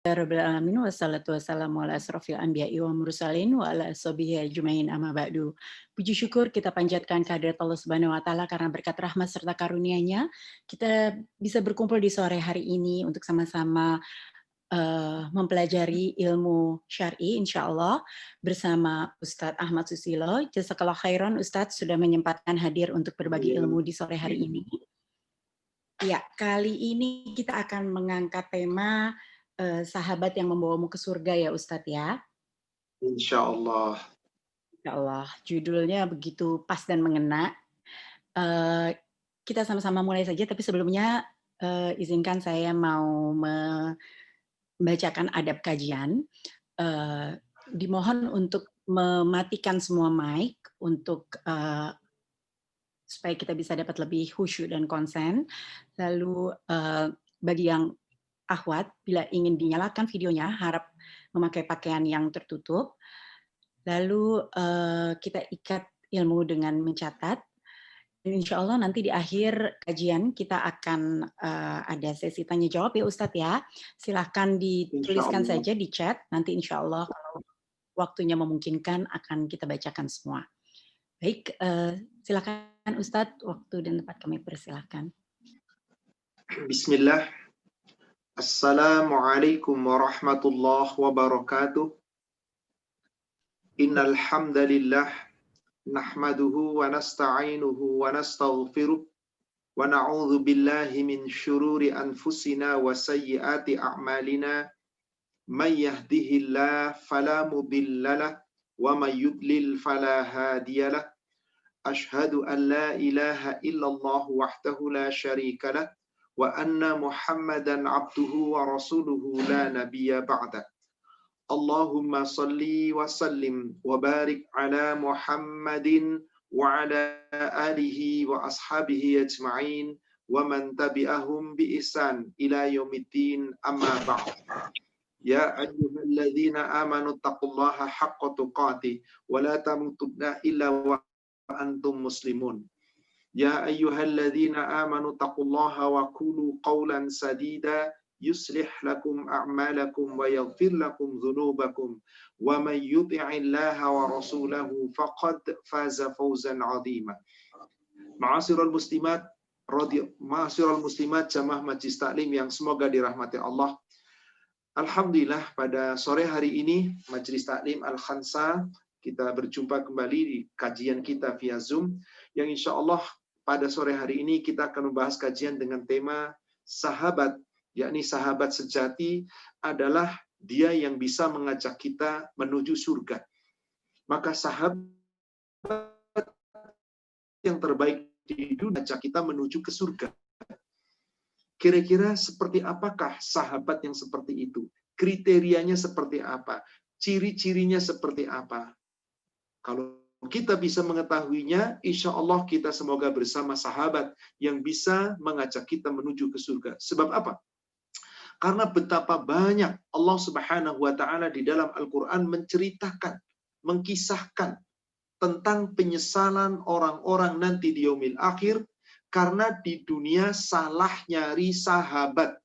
Rabbil alamin wassalatu wassalamu ala asrofil anbiya'i wa mursalin wa ala ashabihi ajmain amma ba'du. Puji syukur kita panjatkan kehadirat Allah Subhanahu wa taala karena berkat rahmat serta karunia-Nya kita bisa berkumpul di sore hari ini untuk sama-sama mempelajari ilmu syar'i insyaallah bersama Ustadz Ahmad Susilo. Jazakallah khairan Ustadz sudah menyempatkan hadir untuk berbagi ilmu di sore hari ini. Ya, kali ini kita akan mengangkat tema sahabat yang membawamu ke surga ya Ustadz ya. Insya Allah. Insya Allah, judulnya begitu pas dan mengena. Kita sama-sama mulai saja, tapi sebelumnya izinkan saya mau membacakan adab kajian. Dimohon untuk mematikan semua mic untuk supaya kita bisa dapat lebih khusyuk dan konsen. Lalu bagi yang akhwat, bila ingin dinyalakan videonya, harap memakai pakaian yang tertutup. Lalu kita ikat ilmu dengan mencatat. Dan insya Allah nanti di akhir kajian kita akan ada sesi tanya jawab ya Ustadz ya. Silahkan dituliskan saja di chat. Nanti insya Allah kalau waktunya memungkinkan akan kita bacakan semua. Baik, silakan Ustadz, waktu dan tempat kami persilahkan. Bismillah. Assalamualaikum warahmatullahi wabarakatuh. Innal hamdalillah nahmaduhu wa nasta'inuhu wa nastaghfiruh wa na'udzu billahi min syururi anfusina wa sayyiati a'malina. May yahdihillahu fala mudhillalah wa may yudlil fala hadiyalah. Ashhadu an la ilaha illallah wahdahu la syarikalah wa anna Muhammadan abduhu wa rasuluhu la nabiyya ba'da. Allahumma salli wa sallim wa barik ala Muhammadin wa ala alihi wa ashabihi ajma'in wa man tabi'ahum bi ihsan ila yaumiddin amma ba'd. Ya ayyuhalladzina amanu taqullaha haqqa tuqatih wa la tamutunna illa wa antum muslimun. Ya ayyuhalladzina amanu taqullaha wa qulu qawlan sadida yuslih lakum a'malakum wa yaghfir lakum dhunubakum wa may yuti'illaha wa rasulahu faqad faza fawzan 'azima. Ma'asyiral muslimat jamaah Majlis Taklim yang semoga dirahmati Allah. Alhamdulillah pada sore hari ini Majlis Taklim Al-Khansa kita berjumpa kembali di kajian kita via Zoom yang insya Allah pada sore hari ini kita akan membahas kajian dengan tema sahabat, yakni sahabat sejati adalah dia yang bisa mengajak kita menuju surga. Maka sahabat yang terbaik di dunia mengajak kita menuju ke surga. Kira-kira seperti apakah sahabat yang seperti itu? Kriterianya seperti apa? Ciri-cirinya seperti apa? Kalau kita bisa mengetahuinya, insya Allah kita semoga bersama sahabat yang bisa mengajak kita menuju ke surga. Sebab apa? Karena betapa banyak Allah Subhanahu wa Ta'ala di dalam Al-Quran menceritakan, mengkisahkan tentang penyesalan orang-orang nanti di yaumil akhir karena di dunia salah nyari sahabat.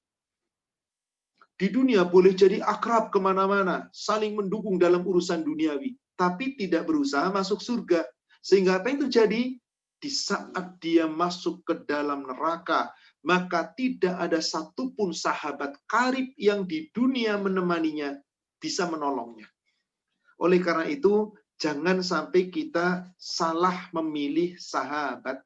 Di dunia boleh jadi akrab kemana-mana, saling mendukung dalam urusan duniawi, tapi tidak berusaha masuk surga. Sehingga apa yang terjadi? Di saat dia masuk ke dalam neraka, maka tidak ada satupun sahabat karib yang di dunia menemaninya bisa menolongnya. Oleh karena itu, jangan sampai kita salah memilih sahabat.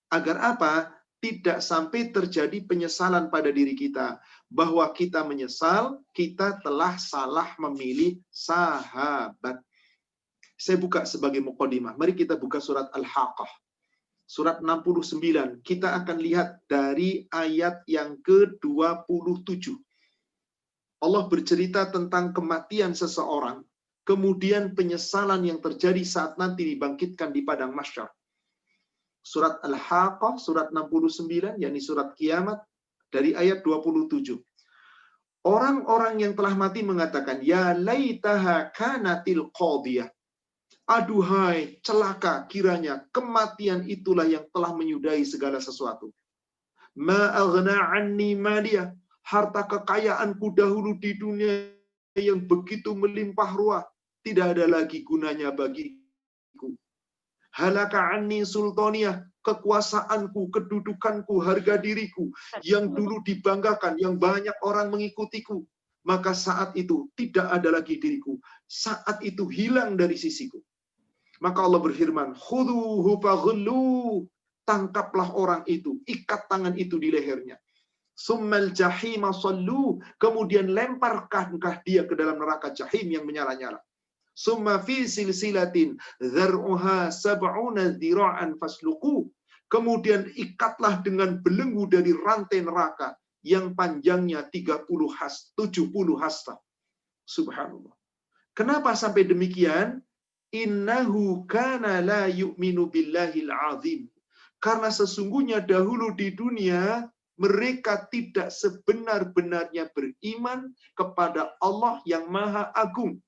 Agar apa? Tidak sampai terjadi penyesalan pada diri kita. Bahwa kita menyesal, kita telah salah memilih sahabat. Saya buka sebagai muqaddimah. Mari kita buka surat Al-Haqqah. Surat 69. Kita akan lihat dari ayat yang ke-27. Allah bercerita tentang kematian seseorang. Kemudian penyesalan yang terjadi saat nanti dibangkitkan di padang mahsyar. Surat Al-Haqqah, surat 69, yakni surat kiamat, dari ayat 27. Orang-orang yang telah mati mengatakan, Ya laitaha kanatil qadiyah. Aduhai, celaka kiranya kematian itulah yang telah menyudahi segala sesuatu. Ma aghna anni maliyah. harta kekayaanku dahulu di dunia yang begitu melimpah ruah, tidak ada lagi gunanya bagiku. Halaka anni sultaniyah, kekuasaanku, kedudukanku, harga diriku, yang dulu dibanggakan, yang banyak orang mengikutiku, maka saat itu tidak ada lagi diriku. Saat itu hilang dari sisiku. Maka Allah berfirman, khudhuhu faghullu, tangkaplah orang itu, ikat tangan itu di lehernya. Summal jahima sallu, kemudian lemparkankah dia ke dalam neraka jahim yang menyala-nyala. Summa fi silsilatin dzar'uha sab'una dzira'an fasluku. Kemudian ikatlah dengan belenggu dari rantai neraka yang panjangnya 70 hasta. Subhanallah. Kenapa sampai demikian? Innahu kana la yu'minu billahil azim. Karena sesungguhnya dahulu di dunia mereka tidak sebenar-benarnya beriman kepada Allah yang Maha Agung.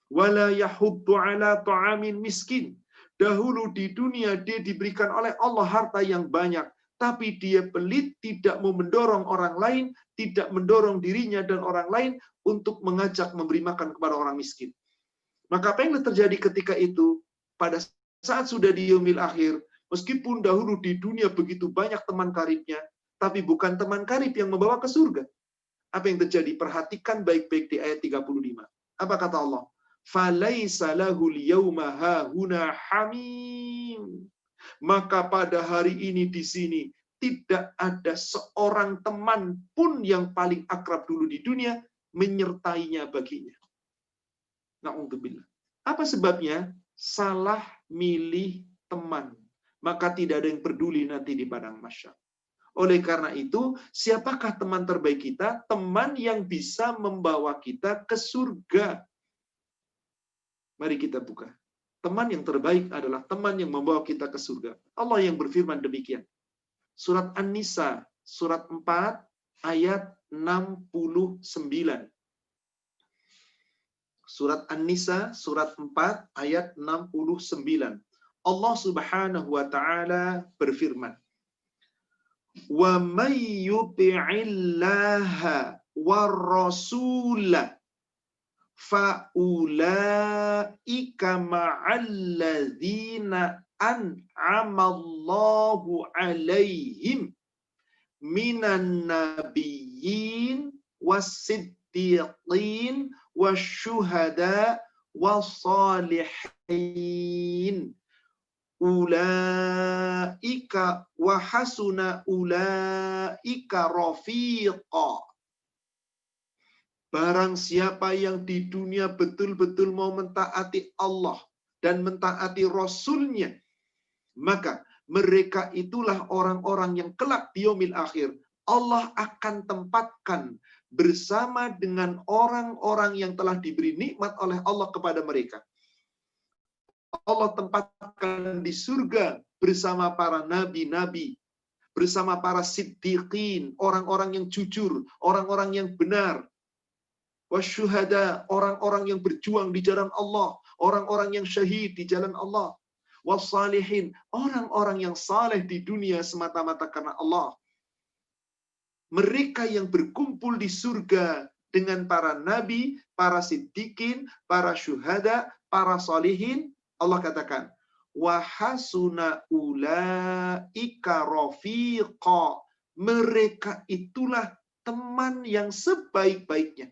Wala yahuddu ala ta'amin miskin. Dahulu di dunia dia diberikan oleh Allah harta yang banyak, tapi dia pelit, tidak mau mendorong orang lain, tidak mendorong dirinya dan orang lain untuk mengajak memberi makan kepada orang miskin. Maka apa yang terjadi ketika itu? Pada saat sudah di yaumil akhir, meskipun dahulu di dunia begitu banyak teman karibnya, tapi bukan teman karib yang membawa ke surga. Apa yang terjadi? Perhatikan baik-baik di ayat 35. Apa kata Allah? Falaisa lahul yauma hahuna hamim. Maka pada hari ini di sini tidak ada seorang teman pun yang paling akrab dulu di dunia menyertainya baginya. Na'udzubillah. Apa sebabnya? Salah milih teman. Maka tidak ada yang peduli nanti di padang mahsyar. Oleh karena itu, siapakah teman terbaik kita? Teman yang bisa membawa kita ke surga. Mari kita buka. Teman yang terbaik adalah teman yang membawa kita ke surga. Allah yang berfirman demikian. Surat An-Nisa, surat 4, ayat 69. Surat An-Nisa, surat 4, ayat 69. Allah subhanahu wa ta'ala berfirman. Wa may yuti'illaha war-rasula fa'ulaika ma'alladzina an'amallahu alaihim minan nabiyyin was-siddiqin wasyuhada was-salihin ulaika wa hasuna ulaika rafiqa. Barang siapa yang di dunia betul-betul mau mentaati Allah dan mentaati Rasul-Nya, maka mereka itulah orang-orang yang kelak di yaumil akhir Allah akan tempatkan bersama dengan orang-orang yang telah diberi nikmat oleh Allah kepada mereka. Allah tempatkan di surga bersama para nabi-nabi, bersama para siddiqin, orang-orang yang jujur, orang-orang yang benar, wasyuhada, orang-orang yang berjuang di jalan Allah, orang-orang yang syahid di jalan Allah, wassalihin, orang-orang yang saleh di dunia semata-mata karena Allah. Mereka yang berkumpul di surga dengan para nabi, para siddiqin, para syuhada, para salihin, Allah katakan, wa hasuna ulaika rafiqa. Mereka itulah teman yang sebaik-baiknya.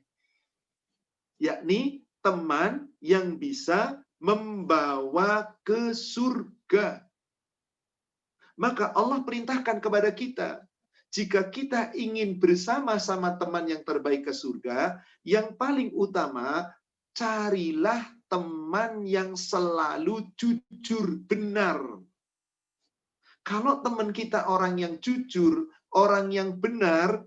Yakni teman yang bisa membawa ke surga. Maka Allah perintahkan kepada kita, jika kita ingin bersama-sama teman yang terbaik ke surga, yang paling utama, carilah teman yang selalu jujur, benar. Kalau teman kita orang yang jujur, orang yang benar,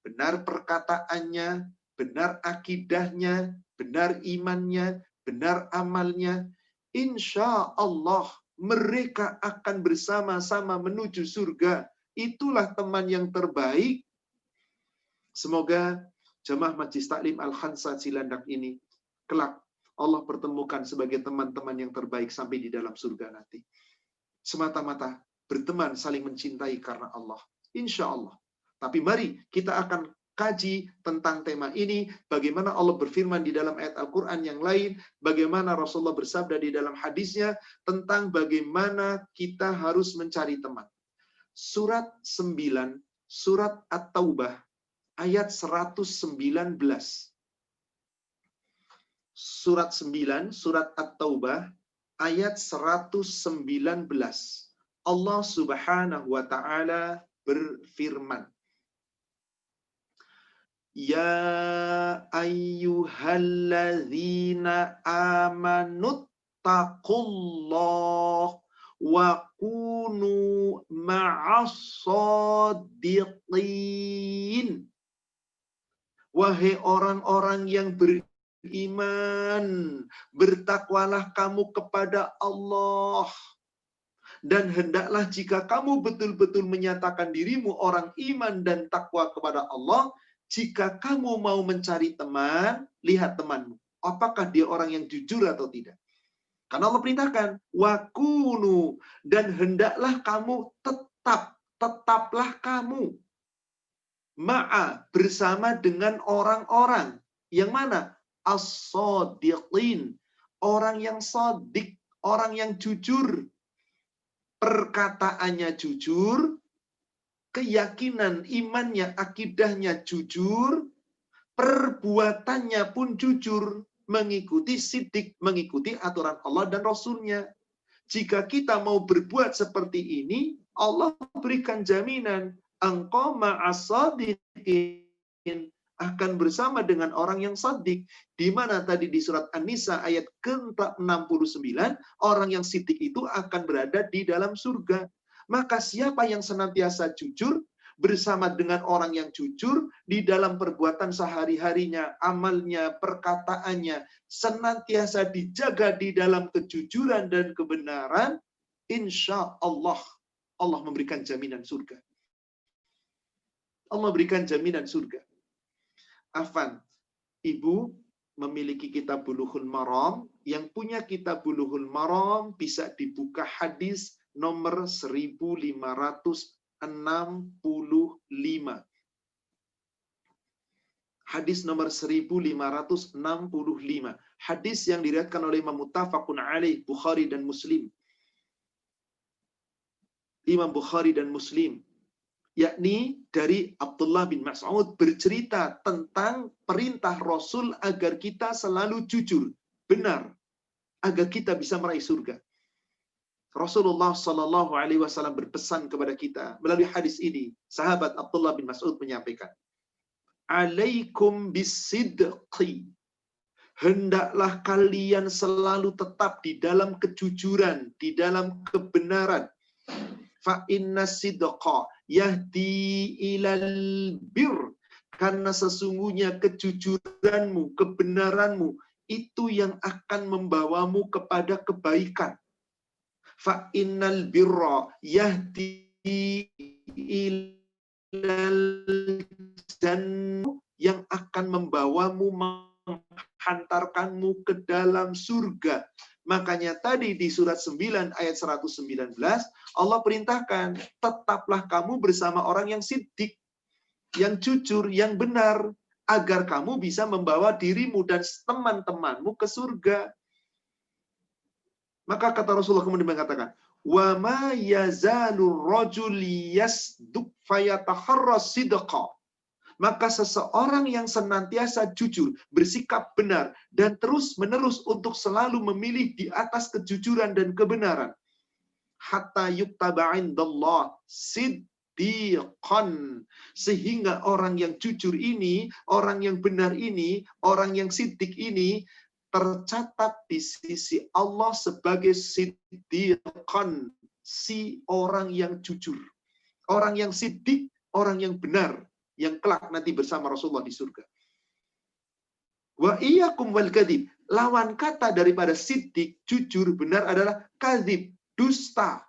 benar perkataannya, benar akidahnya, benar imannya, benar amalnya, insya Allah mereka akan bersama-sama menuju surga. Itulah teman yang terbaik. Semoga jemaah Majelis Taklim Al-Khansah Cilandak ini kelak Allah pertemukan sebagai teman-teman yang terbaik sampai di dalam surga nanti. Semata-mata berteman saling mencintai karena Allah. Insya Allah. Tapi mari kita akan kaji tentang tema ini, bagaimana Allah berfirman di dalam ayat Al-Quran yang lain, bagaimana Rasulullah bersabda di dalam hadisnya, tentang bagaimana kita harus mencari teman. Surat 9, surat At-Taubah, ayat 119. Surat 9, surat At-Taubah, ayat 119. Allah Subhanahu wa Ta'ala berfirman, Ya ayyuhalladzina amanut taqullah wa kunu ma'as-shadiqin. Wahai orang-orang yang beriman, bertakwalah kamu kepada Allah. Dan hendaklah jika kamu betul-betul menyatakan dirimu orang iman dan takwa kepada Allah, jika kamu mau mencari teman, lihat temanmu. Apakah dia orang yang jujur atau tidak? Karena Allah perintahkan, wakunu, dan hendaklah kamu tetaplah kamu ma'a, bersama dengan orang-orang yang mana? As-shadiqin, orang yang shadik, orang yang jujur. Perkataannya jujur, keyakinan imannya, akidahnya jujur, perbuatannya pun jujur, mengikuti sidik, mengikuti aturan Allah dan Rasul-Nya. Jika kita mau berbuat seperti ini, Allah berikan jaminan, engkau ma'as-shadiqin, akan bersama dengan orang yang sadik. Di mana tadi di surat An-Nisa ayat ke-69, orang yang sidik itu akan berada di dalam surga. Maka siapa yang senantiasa jujur bersama dengan orang yang jujur di dalam perbuatan sehari-harinya, amalnya, perkataannya, senantiasa dijaga di dalam kejujuran dan kebenaran, insya Allah, Allah memberikan jaminan surga. Allah berikan jaminan surga. Afan, Ibu memiliki kitab Bulughul Maram. Yang punya kitab Bulughul Maram bisa dibuka hadis nomor 1565. Hadis nomor 1565. Hadis yang diriwayatkan oleh Imam Muttafaqun alaih, Bukhari dan Muslim. Imam Bukhari dan Muslim. Yakni dari Abdullah bin Mas'ud bercerita tentang perintah Rasul agar kita selalu jujur, benar, agar kita bisa meraih surga. Rasulullah Shallallahu Alaihi Wasallam berpesan kepada kita melalui hadis ini. Sahabat Abdullah bin Mas'ud menyampaikan, "Alaikum bisidqi." Hendaklah kalian selalu tetap di dalam kejujuran, di dalam kebenaran. Fa inna sidqa yahdi ilal bir, karena sesungguhnya kejujuranmu, kebenaranmu itu yang akan membawamu kepada kebaikan. Fa innal birra yahdi ilal jannah, yang akan membawamu, menghantarkanmu ke dalam surga. Makanya tadi di surat 9 ayat 119 Allah perintahkan, tetaplah kamu bersama orang yang siddiq, yang jujur, yang benar, agar kamu bisa membawa dirimu dan teman-temanmu ke surga. Maka kata Rasulullah kemudian mengatakan, wa ma yazalur rajul yasduq fayataharra sidqa. Maka seseorang yang senantiasa jujur, bersikap benar, dan terus-menerus untuk selalu memilih di atas kejujuran dan kebenaran. Hatta yuktaba indallah siddiqan. Sehingga orang yang jujur ini, orang yang benar ini, orang yang siddiq ini, tercatat di sisi Allah sebagai siddiqan. Si orang yang jujur. Orang yang siddiq, orang yang benar. Yang kelak nanti bersama Rasulullah di surga. Wa iyyakum wal kadzib. Lawan kata daripada siddiq, jujur, benar adalah kadzib, dusta.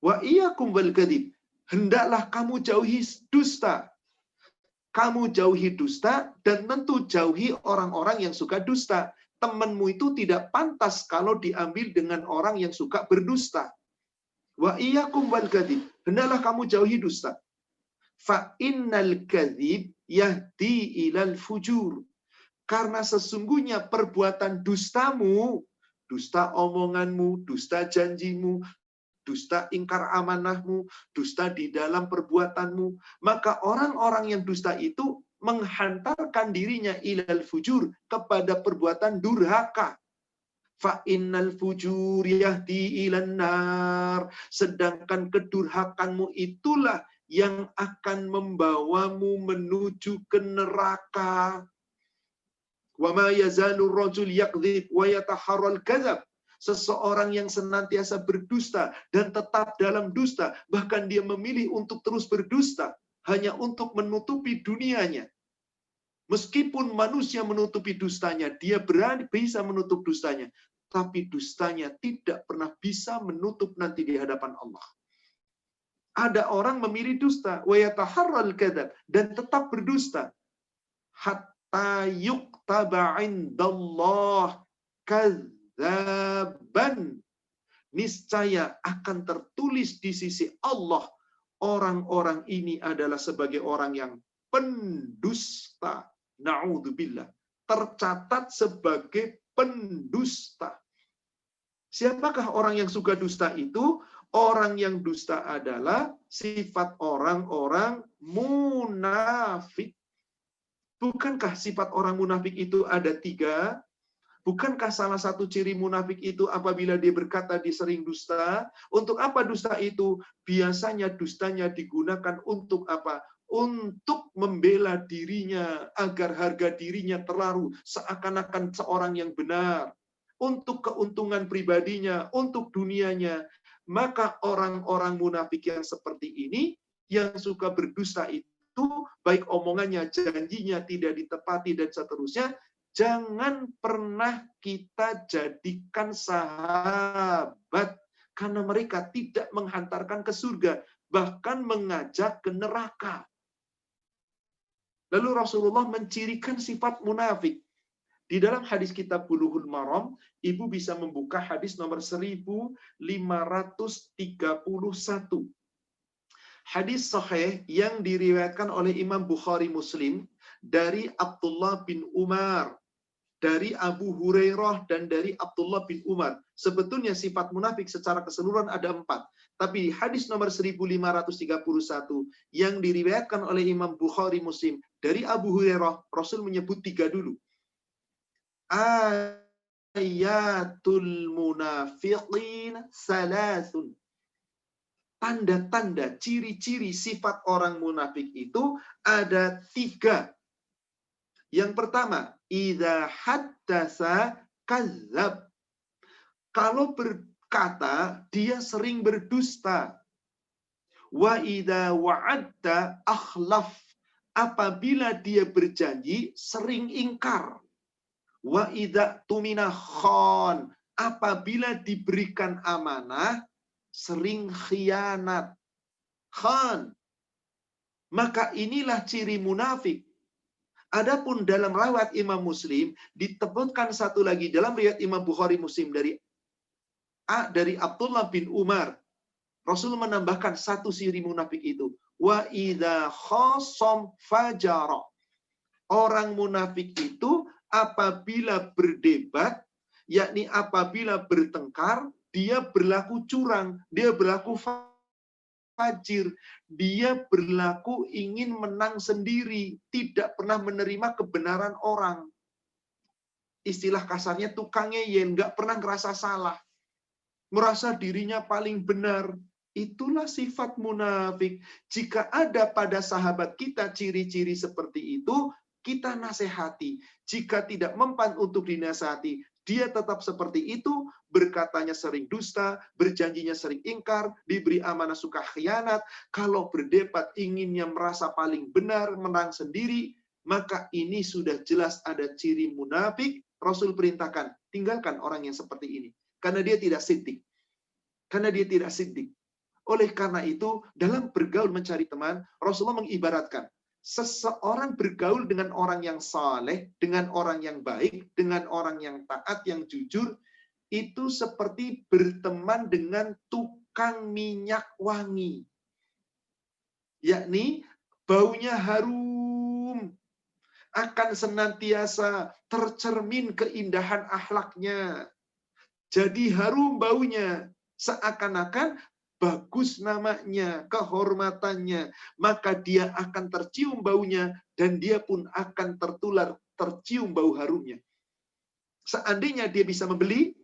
Wa iyyakum wal kadzib. Hendaklah kamu jauhi dusta. Kamu jauhi dusta dan tentu jauhi orang-orang yang suka dusta. Temanmu itu tidak pantas kalau diambil dengan orang yang suka berdusta. Wa iyyakum wal kadzib. Hendaklah kamu jauhi dusta. Fa innal kadzib yahdi ilal fujur. Karena sesungguhnya perbuatan dustamu, dusta omonganmu, dusta janjimu, dusta ingkar amanahmu, dusta di dalam perbuatanmu, maka orang-orang yang dusta itu menghantarkan dirinya ilal fujur, kepada perbuatan durhaka. Fa innal fujur yahdi ilan nar. Sedangkan kedurhakanmu itulah yang akan membawamu menuju ke neraka. Wa ma yazalu rajul yakdzib wa yataharral kadzab. Seseorang yang senantiasa berdusta dan tetap dalam dusta, bahkan dia memilih untuk terus berdusta hanya untuk menutupi dunianya. Meskipun manusia menutupi dustanya, dia berani bisa menutup dustanya, tapi dustanya tidak pernah bisa menutup nanti di hadapan Allah. Ada orang memilih dusta, wa yataharral kadzab, dan tetap berdusta. Hatta yuktaba indallah kadzaban. Niscaya akan tertulis di sisi Allah, orang-orang ini adalah sebagai orang yang pendusta. Na'udzubillah. Tercatat sebagai pendusta. Siapakah orang yang suka dusta itu? Orang yang dusta adalah sifat orang-orang munafik. Bukankah sifat orang munafik itu ada 3? Bukankah salah satu ciri munafik itu apabila dia berkata dia sering dusta? Untuk apa dusta itu? Biasanya dustanya digunakan untuk apa? Untuk membela dirinya, agar harga dirinya terlalu seakan-akan seorang yang benar. Untuk keuntungan pribadinya, untuk dunianya. Maka orang-orang munafik yang seperti ini, yang suka berdusta itu, baik omongannya, janjinya tidak ditepati, dan seterusnya, jangan pernah kita jadikan sahabat, karena mereka tidak menghantarkan ke surga, bahkan mengajak ke neraka. Lalu Rasulullah mencirikan sifat munafik. Di dalam hadis kitab Bulughul Maram, Ibu bisa membuka hadis nomor 1531. Hadis sahih yang diriwayatkan oleh Imam Bukhari Muslim dari Abdullah bin Umar, dari Abu Hurairah, dan dari Abdullah bin Umar. Sebetulnya sifat munafik secara keseluruhan ada 4. Tapi hadis nomor 1531 yang diriwayatkan oleh Imam Bukhari Muslim dari Abu Hurairah, Rasul menyebut 3 dulu. Ayatul munafiqin salasun. Tanda-tanda, ciri-ciri sifat orang munafik itu ada 3. Yang pertama, idza haddasa kadzdzab. Kalau berkata, dia sering berdusta. Wa idza wa'adda akhlaf. Apabila dia berjanji, sering ingkar. Wa idza tumina khan. Apabila diberikan amanah, sering khianat. Khan. Maka inilah ciri munafik. Adapun dalam riwayat Imam Muslim disebutkan satu lagi dalam riwayat Imam Bukhari Muslim dari Abdullah bin Umar. Rasul menambahkan satu ciri munafik itu. Wa idza khasam fajara. Orang munafik itu apabila berdebat, yakni apabila bertengkar, dia berlaku curang, dia berlaku fajir, dia berlaku ingin menang sendiri, tidak pernah menerima kebenaran orang. Istilah kasarnya tukang ngeyel, nggak pernah ngerasa salah, merasa dirinya paling benar. Itulah sifat munafik. Jika ada pada sahabat kita ciri-ciri seperti itu, kita nasihati. Jika tidak mempan untuk dinasihati, dia tetap seperti itu, berkatanya sering dusta, berjanjinya sering ingkar, diberi amanah suka khianat, kalau berdebat inginnya merasa paling benar, menang sendiri, maka ini sudah jelas ada ciri munafik. Rasul perintahkan, tinggalkan orang yang seperti ini. Karena dia tidak siddiq. Karena dia tidak siddiq. Oleh karena itu, dalam bergaul mencari teman, Rasulullah mengibaratkan, seseorang bergaul dengan orang yang saleh, dengan orang yang baik, dengan orang yang taat, yang jujur, itu seperti berteman dengan tukang minyak wangi. Yakni baunya harum, akan senantiasa tercermin keindahan akhlaknya. Jadi harum baunya, seakan-akan bagus namanya, kehormatannya, maka dia akan tercium baunya, dan dia pun akan tercium bau harumnya. Seandainya dia bisa membeli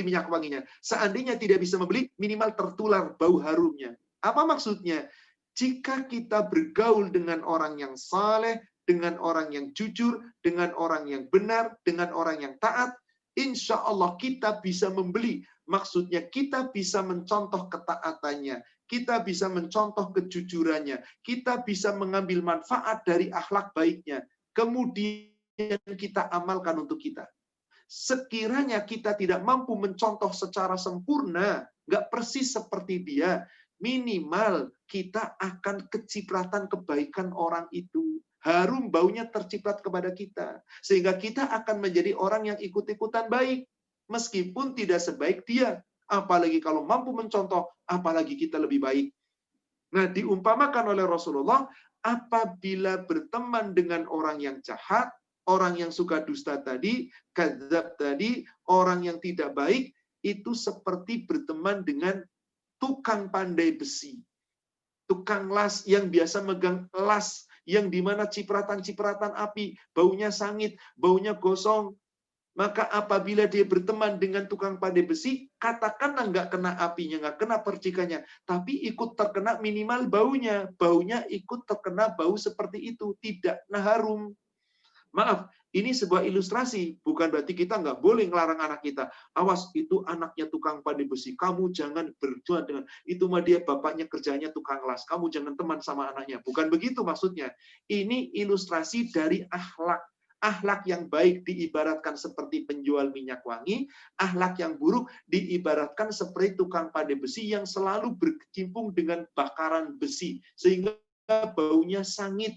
minyak wanginya. Seandainya tidak bisa membeli, minimal tertular bau harumnya. Apa maksudnya? Jika kita bergaul dengan orang yang saleh, dengan orang yang jujur, dengan orang yang benar, dengan orang yang taat, insya Allah kita bisa membeli. Maksudnya kita bisa mencontoh ketaatannya, kita bisa mencontoh kejujurannya, kita bisa mengambil manfaat dari akhlak baiknya. Kemudian kita amalkan untuk kita. Sekiranya kita tidak mampu mencontoh secara sempurna, nggak persis seperti dia, minimal kita akan kecipratan kebaikan orang itu. Harum baunya terciprat kepada kita. Sehingga kita akan menjadi orang yang ikut-ikutan baik. Meskipun tidak sebaik dia. Apalagi kalau mampu mencontoh, apalagi kita lebih baik. Nah, diumpamakan oleh Rasulullah, apabila berteman dengan orang yang jahat, orang yang suka dusta tadi, kadzab tadi, orang yang tidak baik, itu seperti berteman dengan tukang pandai besi. Tukang las yang biasa megang las, yang dimana cipratan-cipratan api, baunya sangit, baunya gosong. Maka apabila dia berteman dengan tukang pandai besi, katakanlah nggak kena apinya, nggak kena percikannya, tapi ikut terkena minimal baunya. Baunya ikut terkena bau seperti itu, tidak harum. Maaf, ini sebuah ilustrasi. Bukan berarti kita nggak boleh ngelarang anak kita. Awas, itu anaknya tukang pandai besi. Kamu jangan berjuang dengan itu, mah dia bapaknya kerjanya tukang las. Kamu jangan teman sama anaknya. Bukan begitu maksudnya. Ini ilustrasi dari akhlak. Akhlak yang baik diibaratkan seperti penjual minyak wangi, akhlak yang buruk diibaratkan seperti tukang pandai besi yang selalu berkecimpung dengan bakaran besi, sehingga baunya sangit,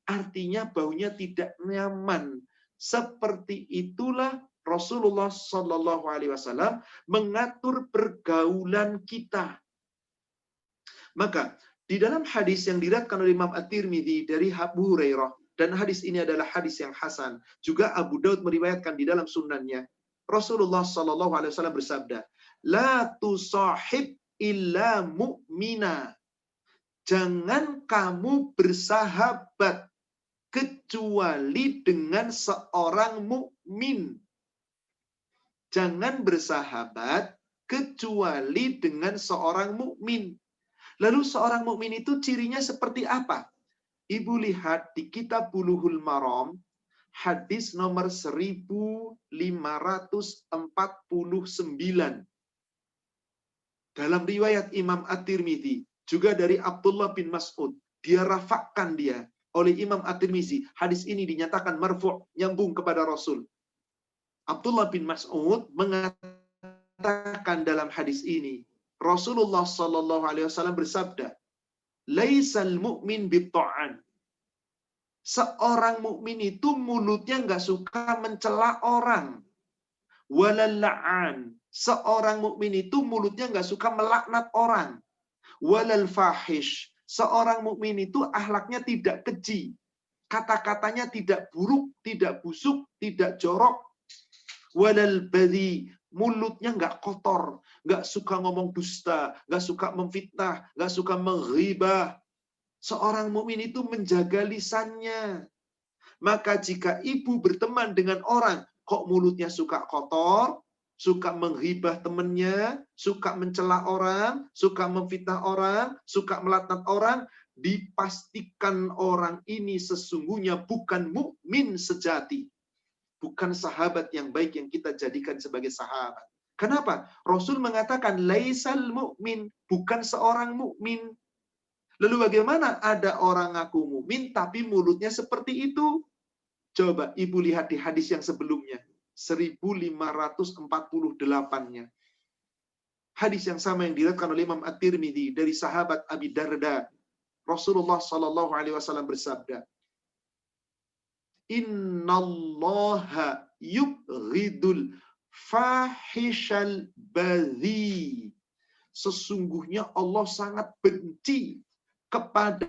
artinya baunya tidak nyaman. Seperti itulah Rasulullah Shallallahu Alaihi Wasallam mengatur pergaulan kita. Maka di dalam hadis yang diriwayatkan oleh Imam At-Tirmidzi dari Abu Hurairah, dan hadis ini adalah hadis yang hasan. Juga Abu Daud meriwayatkan di dalam sunannya. Rasulullah Shallallahu Alaihi Wasallam bersabda, "La tusahib illa mu'mina." Jangan kamu bersahabat kecuali dengan seorang mukmin. Jangan bersahabat kecuali dengan seorang mukmin. Lalu seorang mukmin itu cirinya seperti apa? Ibu lihat di kitab Bulughul Maram, hadis nomor 1549. Dalam riwayat Imam At-Tirmidzi, juga dari Abdullah bin Mas'ud, dia rafakkan dia oleh Imam At-Tirmidzi. Hadis ini dinyatakan marfu', nyambung kepada Rasul. Abdullah bin Mas'ud mengatakan dalam hadis ini, Rasulullah Shallallahu Alaihi Wasallam bersabda, "Laisal mu'min bitta'an." Seorang mukmin itu mulutnya nggak suka mencela orang. Walal la'an. Seorang mukmin itu mulutnya nggak suka melaknat orang. Walal fahish. Seorang mukmin itu akhlaknya tidak keji. Kata-katanya tidak buruk, tidak busuk, tidak jorok. Walal badhi. Mulutnya nggak kotor, nggak suka ngomong dusta, nggak suka memfitnah, nggak suka menghibah. Seorang mukmin itu menjaga lisannya. Maka jika ibu berteman dengan orang, kok mulutnya suka kotor, suka menghibah temannya, suka mencela orang, suka memfitnah orang, suka melaknat orang, dipastikan orang ini sesungguhnya bukan mukmin sejati. Bukan sahabat yang baik yang kita jadikan sebagai sahabat. Kenapa? Rasul mengatakan laisal mukmin, bukan seorang mukmin. Lalu bagaimana ada orang ngaku mukmin tapi mulutnya seperti itu? Coba ibu lihat di hadis yang sebelumnya, 1548-nya. Hadis yang sama yang diriwayatkan oleh Imam At-Tirmidzi dari sahabat Abi Darda. Rasulullah Shallallahu Alaihi Wasallam bersabda, "Innallaha yubghidul fahishal badhi." Sesungguhnya Allah sangat benci kepada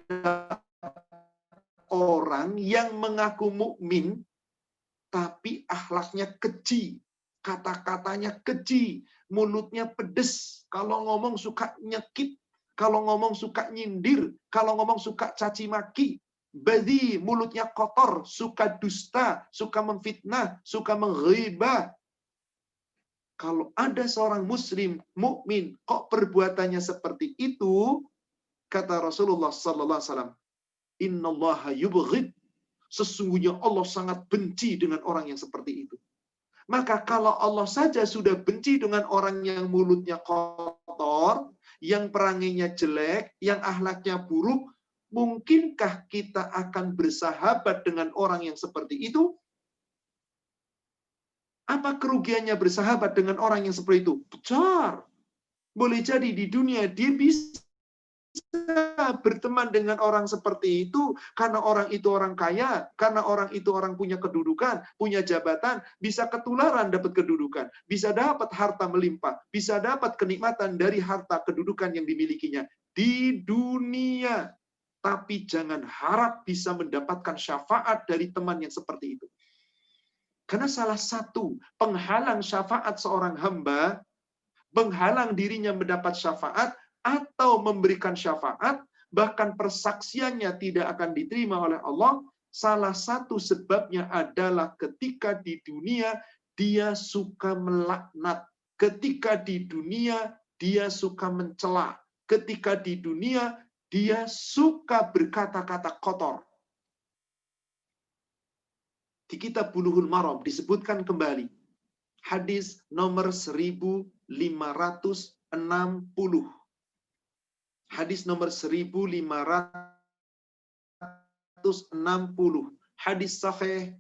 orang yang mengaku mukmin tapi akhlaknya keji, kata-katanya keji, mulutnya pedes, kalau ngomong suka nyekit, kalau ngomong suka nyindir, kalau ngomong suka caci maki, badi, mulutnya kotor, suka dusta, suka memfitnah, suka menghibah. Kalau ada seorang muslim mukmin kok perbuatannya seperti itu, kata Rasulullah sallallahu alaihi wasallam, innallaha yubghid, sesungguhnya Allah sangat benci dengan orang yang seperti itu. Maka kalau Allah saja sudah benci dengan orang yang mulutnya kotor, yang peranginya jelek, yang akhlaknya buruk, mungkinkah kita akan bersahabat dengan orang yang seperti itu? Apa kerugiannya bersahabat dengan orang yang seperti itu? Besar. Boleh jadi di dunia dia bisa berteman dengan orang seperti itu karena orang itu orang kaya, karena orang itu orang punya kedudukan, punya jabatan, bisa ketularan dapat kedudukan, bisa dapat harta melimpah, bisa dapat kenikmatan dari harta kedudukan yang dimilikinya di dunia. Tapi jangan harap bisa mendapatkan syafaat dari teman yang seperti itu. Karena salah satu penghalang syafaat seorang hamba, menghalang dirinya mendapat syafaat atau memberikan syafaat, bahkan persaksiannya tidak akan diterima oleh Allah, salah satu sebabnya adalah ketika di dunia dia suka melaknat, ketika di dunia dia suka mencela, ketika di dunia dia suka berkata-kata kotor. Di kitab Bulughul Maram disebutkan kembali hadis nomor 1560. Hadis nomor 1560. Hadis sahih.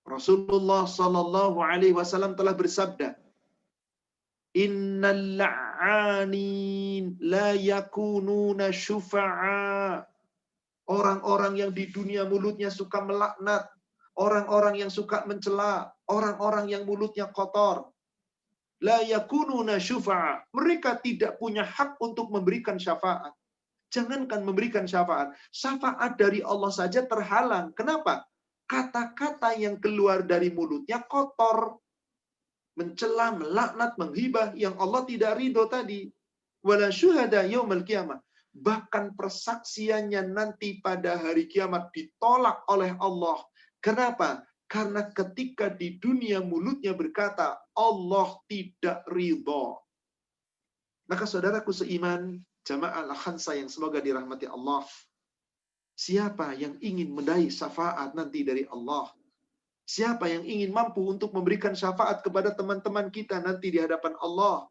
Rasulullah sallallahu alaihi wasallam telah bersabda, innal la'anin la yakununa syufa'a. Orang-orang yang di dunia mulutnya suka melaknat, orang-orang yang suka mencela, orang-orang yang mulutnya kotor, la yakununa syufa'a. Mereka tidak punya hak untuk memberikan syafaat. Jangankan memberikan syafaat, syafaat dari Allah saja terhalang. Kenapa? Kata-kata yang keluar dari mulutnya kotor, mencela, melaknat, menghibah yang Allah tidak ridho tadi. Wala syuhada yaumil qiyamah. Bahkan persaksiannya nanti pada hari kiamat ditolak oleh Allah. Kenapa? Karena ketika di dunia mulutnya berkata, Allah tidak ridho. Maka saudaraku seiman, jamaah al-khansa yang semoga dirahmati Allah, siapa yang ingin meraih syafaat nanti dari Allah? Siapa yang ingin mampu untuk memberikan syafaat kepada teman-teman kita nanti di hadapan Allah?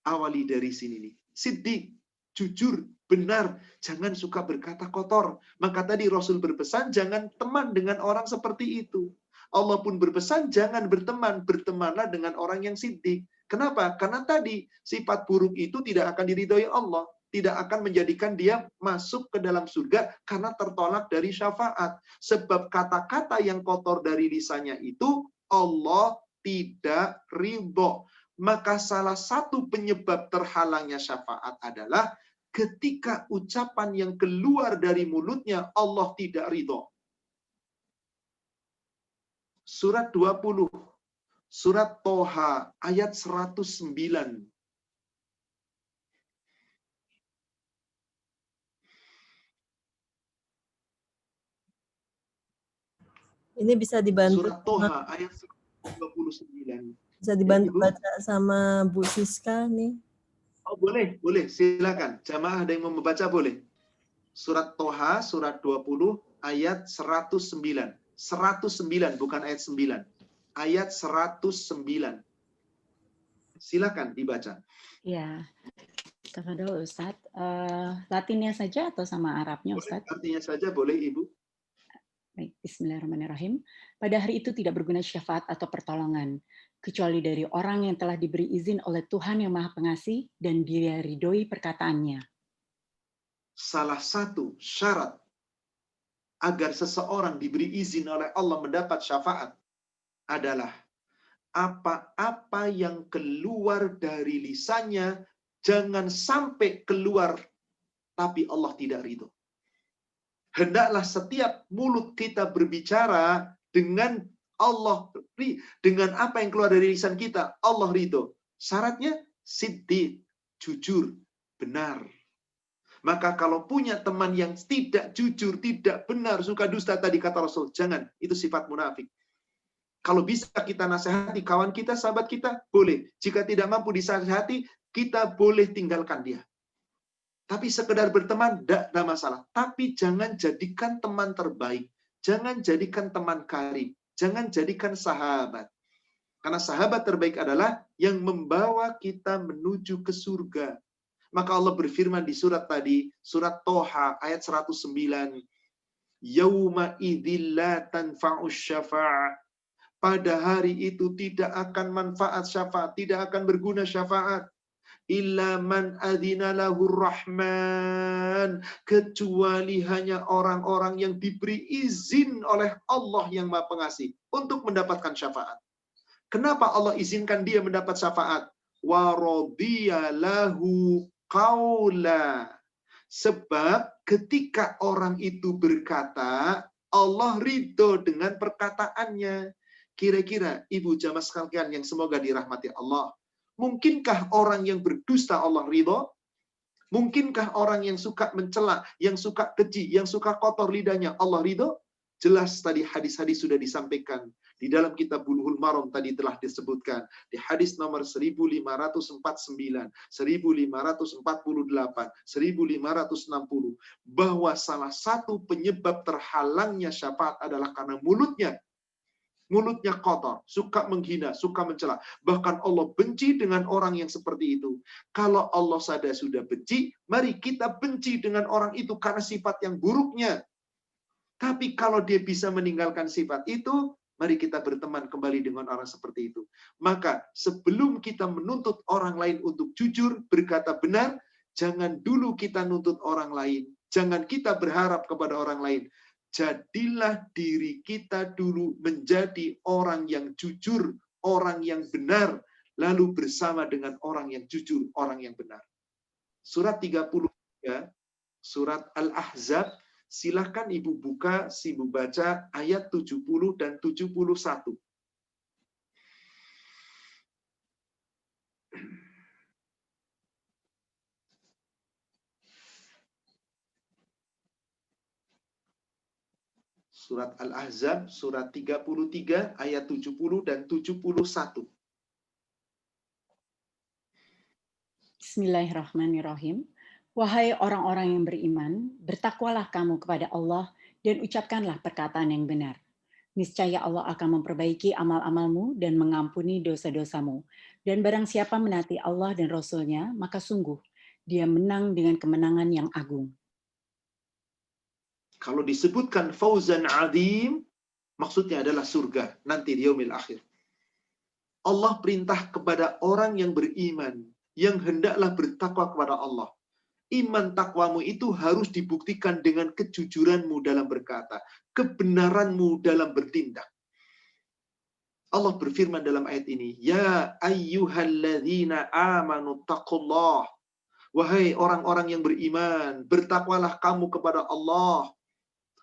Awali dari sini nih. Siddiq, jujur, benar, jangan suka berkata kotor. Maka tadi Rasul berpesan, jangan teman dengan orang seperti itu. Allah pun berpesan, jangan berteman, bertemanlah dengan orang yang siddiq. Kenapa? Karena tadi sifat buruk itu tidak akan diridhoi Allah. Tidak akan menjadikan dia masuk ke dalam surga karena tertolak dari syafaat. Sebab kata-kata yang kotor dari lisannya itu Allah tidak ridho. Maka salah satu penyebab terhalangnya syafaat adalah ketika ucapan yang keluar dari mulutnya Allah tidak ridho. Surat 20, surat Toha ayat 109. Ini bisa dibantu. Surat Toha ayat 129. Bisa dibantu baca sama Bu Siska nih. Oh boleh, boleh, silakan. Jamaah ada yang mau membaca boleh. Surat Toha, surat 20, ayat 109. 109, bukan ayat 9. Ayat 109. Silakan dibaca. Ya, tafadhol Ustaz. Latinnya saja atau sama Arabnya Ustaz? Artinya saja boleh Ibu. Baik, bismillahirrahmanirrahim. Pada hari itu tidak berguna syafaat atau pertolongan, kecuali dari orang yang telah diberi izin oleh Tuhan yang Maha Pengasih dan Dia ridhoi perkataannya. Salah satu syarat agar seseorang diberi izin oleh Allah mendapat syafaat adalah apa-apa yang keluar dari lisannya Jangan sampai keluar tapi Allah tidak ridho. Hendaklah setiap mulut kita berbicara dengan Allah, dengan apa yang keluar dari lisan kita, Allah ridho. Syaratnya siddiq, jujur, benar. Maka kalau punya teman yang tidak jujur, tidak benar, suka dusta tadi kata Rasul, jangan, itu sifat munafik. Kalau bisa kita nasihati kawan kita, sahabat kita, boleh. Jika tidak mampu disihati, kita boleh tinggalkan dia. Tapi sekedar berteman, tidak ada masalah. Tapi jangan jadikan teman terbaik. Jangan jadikan teman karib. Jangan jadikan sahabat. Karena sahabat terbaik adalah yang membawa kita menuju ke surga. Maka Allah berfirman di surat tadi, surat Toha ayat 109. Yauma idzil la tanfa'us syafa'ah. Pada hari itu tidak akan manfaat syafaat, tidak akan berguna syafaat. Illa man adzina lahur rahman, kecuali hanya orang-orang yang diberi izin oleh Allah yang Maha Pengasih untuk mendapatkan syafaat. Kenapa Allah izinkan dia mendapat syafaat? Wa radiya lahu qaula. Sebab ketika orang itu berkata, Allah ridho dengan perkataannya. Kira-kira ibu jamaah sekalian yang semoga dirahmati Allah, mungkinkah orang yang berdusta Allah ridho? Mungkinkah orang yang suka mencela, yang suka keji, yang suka kotor lidahnya Allah ridho? Jelas tadi hadis-hadis sudah disampaikan. Di dalam kitab Bulughul Maram tadi telah disebutkan. Di hadis nomor 1549, 1548, 1560. Bahwa salah satu penyebab terhalangnya syafaat adalah karena mulutnya kotor, suka menghina, suka mencela. Bahkan Allah benci dengan orang yang seperti itu. Kalau Allah sudah benci, mari kita benci dengan orang itu karena sifat yang buruknya. Tapi kalau dia bisa meninggalkan sifat itu, mari kita berteman kembali dengan orang seperti itu. Maka sebelum kita menuntut orang lain untuk jujur, berkata benar, jangan dulu kita nuntut orang lain. Jangan kita berharap kepada orang lain. Jadilah diri kita dulu menjadi orang yang jujur, orang yang benar, lalu bersama dengan orang yang jujur, orang yang benar. Surat 33, surat Al-Ahzab, silahkan ibu buka, ibu baca ayat 70 dan 71. Surat Al-Ahzab, surat 33, ayat 70 dan 71. Bismillahirrahmanirrahim. Wahai orang-orang yang beriman, bertakwalah kamu kepada Allah dan ucapkanlah perkataan yang benar. Niscaya Allah akan memperbaiki amal-amalmu dan mengampuni dosa-dosamu. Dan barang siapa menaati Allah dan Rasul-Nya, maka sungguh dia menang dengan kemenangan yang agung. Kalau disebutkan fauzan azim, maksudnya adalah surga nanti di yaumil akhir. Allah perintah kepada orang yang beriman, yang hendaklah bertakwa kepada Allah. Iman takwamu itu harus dibuktikan dengan kejujuranmu dalam berkata, kebenaranmu dalam bertindak. Allah berfirman dalam ayat ini, Ya ayyuhalladzina amanu taqullah. Wahai orang-orang yang beriman, bertakwalah kamu kepada Allah.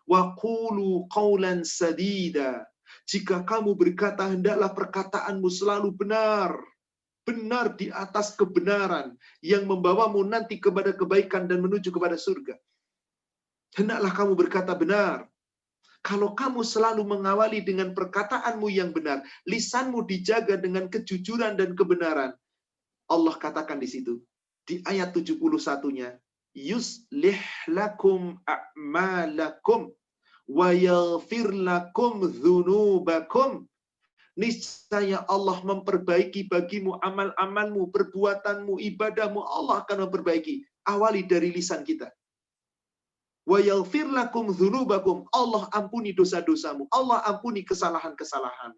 Wa qulu qawlan sadida. Jika kamu berkata, hendaklah perkataanmu selalu benar. Benar di atas kebenaran yang membawamu nanti kepada kebaikan dan menuju kepada surga. Hendaklah kamu berkata benar. Kalau kamu selalu mengawali dengan perkataanmu yang benar, lisanmu dijaga dengan kejujuran dan kebenaran. Allah katakan di situ, di ayat 71-nya, yuslih lakum a'malakum wa yaghfir lakum dzunubakum. Niscaya Allah memperbaiki bagimu amal-amalmu, perbuatanmu, ibadahmu. Allah akan memperbaiki. Awali dari lisan kita. Wa yaghfir lakum dzunubakum. Allah ampuni dosa-dosamu. Allah ampuni kesalahan-kesalahan.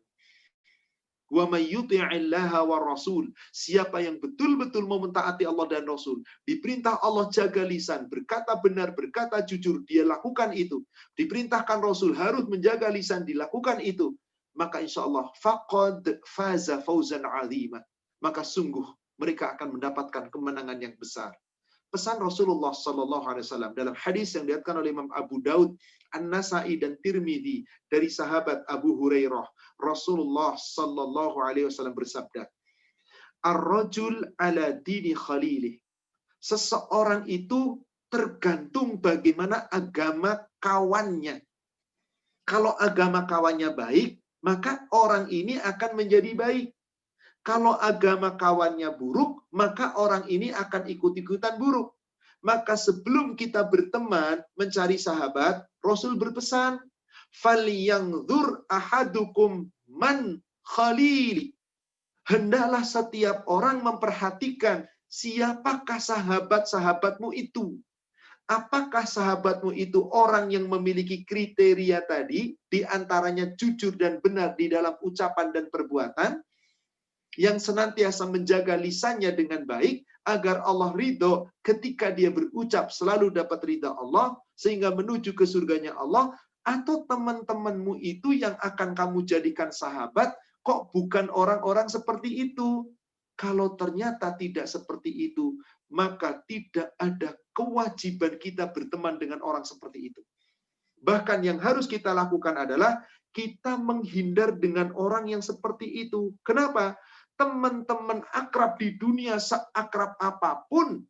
Wa may yuti'illaha war rasul. Siapa yang betul-betul mau mentaati Allah dan Rasul, diperintah Allah jaga lisan, berkata benar, berkata jujur, dia lakukan itu. Diperintahkan Rasul harus menjaga lisan, dilakukan itu. Maka insya Allah faqad faza fauzan azima. Maka sungguh mereka akan mendapatkan kemenangan yang besar. Pesan Rasulullah SAW dalam hadis yang diriwayatkan oleh Imam Abu Daud, An-Nasai dan Tirmidzi dari sahabat Abu Hurairah, Rasulullah SAW bersabda, "Ar-rajul ala dini khalilih." Seseorang itu tergantung bagaimana agama kawannya. Kalau agama kawannya baik, maka orang ini akan menjadi baik. Kalau agama kawannya buruk, maka orang ini akan ikut-ikutan buruk. Maka sebelum kita berteman, mencari sahabat, Rasul berpesan, "Falyanzur ahadukum man khalili." Hendaklah setiap orang memperhatikan siapakah sahabat-sahabatmu itu. Apakah sahabatmu itu orang yang memiliki kriteria tadi, di antaranya jujur dan benar di dalam ucapan dan perbuatan, yang senantiasa menjaga lisannya dengan baik, agar Allah ridho ketika dia berucap selalu dapat ridha Allah, sehingga menuju ke surganya Allah, atau teman-temanmu itu yang akan kamu jadikan sahabat, kok bukan orang-orang seperti itu? Kalau ternyata tidak seperti itu, maka tidak ada kewajiban kita berteman dengan orang seperti itu. Bahkan yang harus kita lakukan adalah kita menghindar dengan orang yang seperti itu. Kenapa? Teman-teman akrab di dunia seakrab apapun,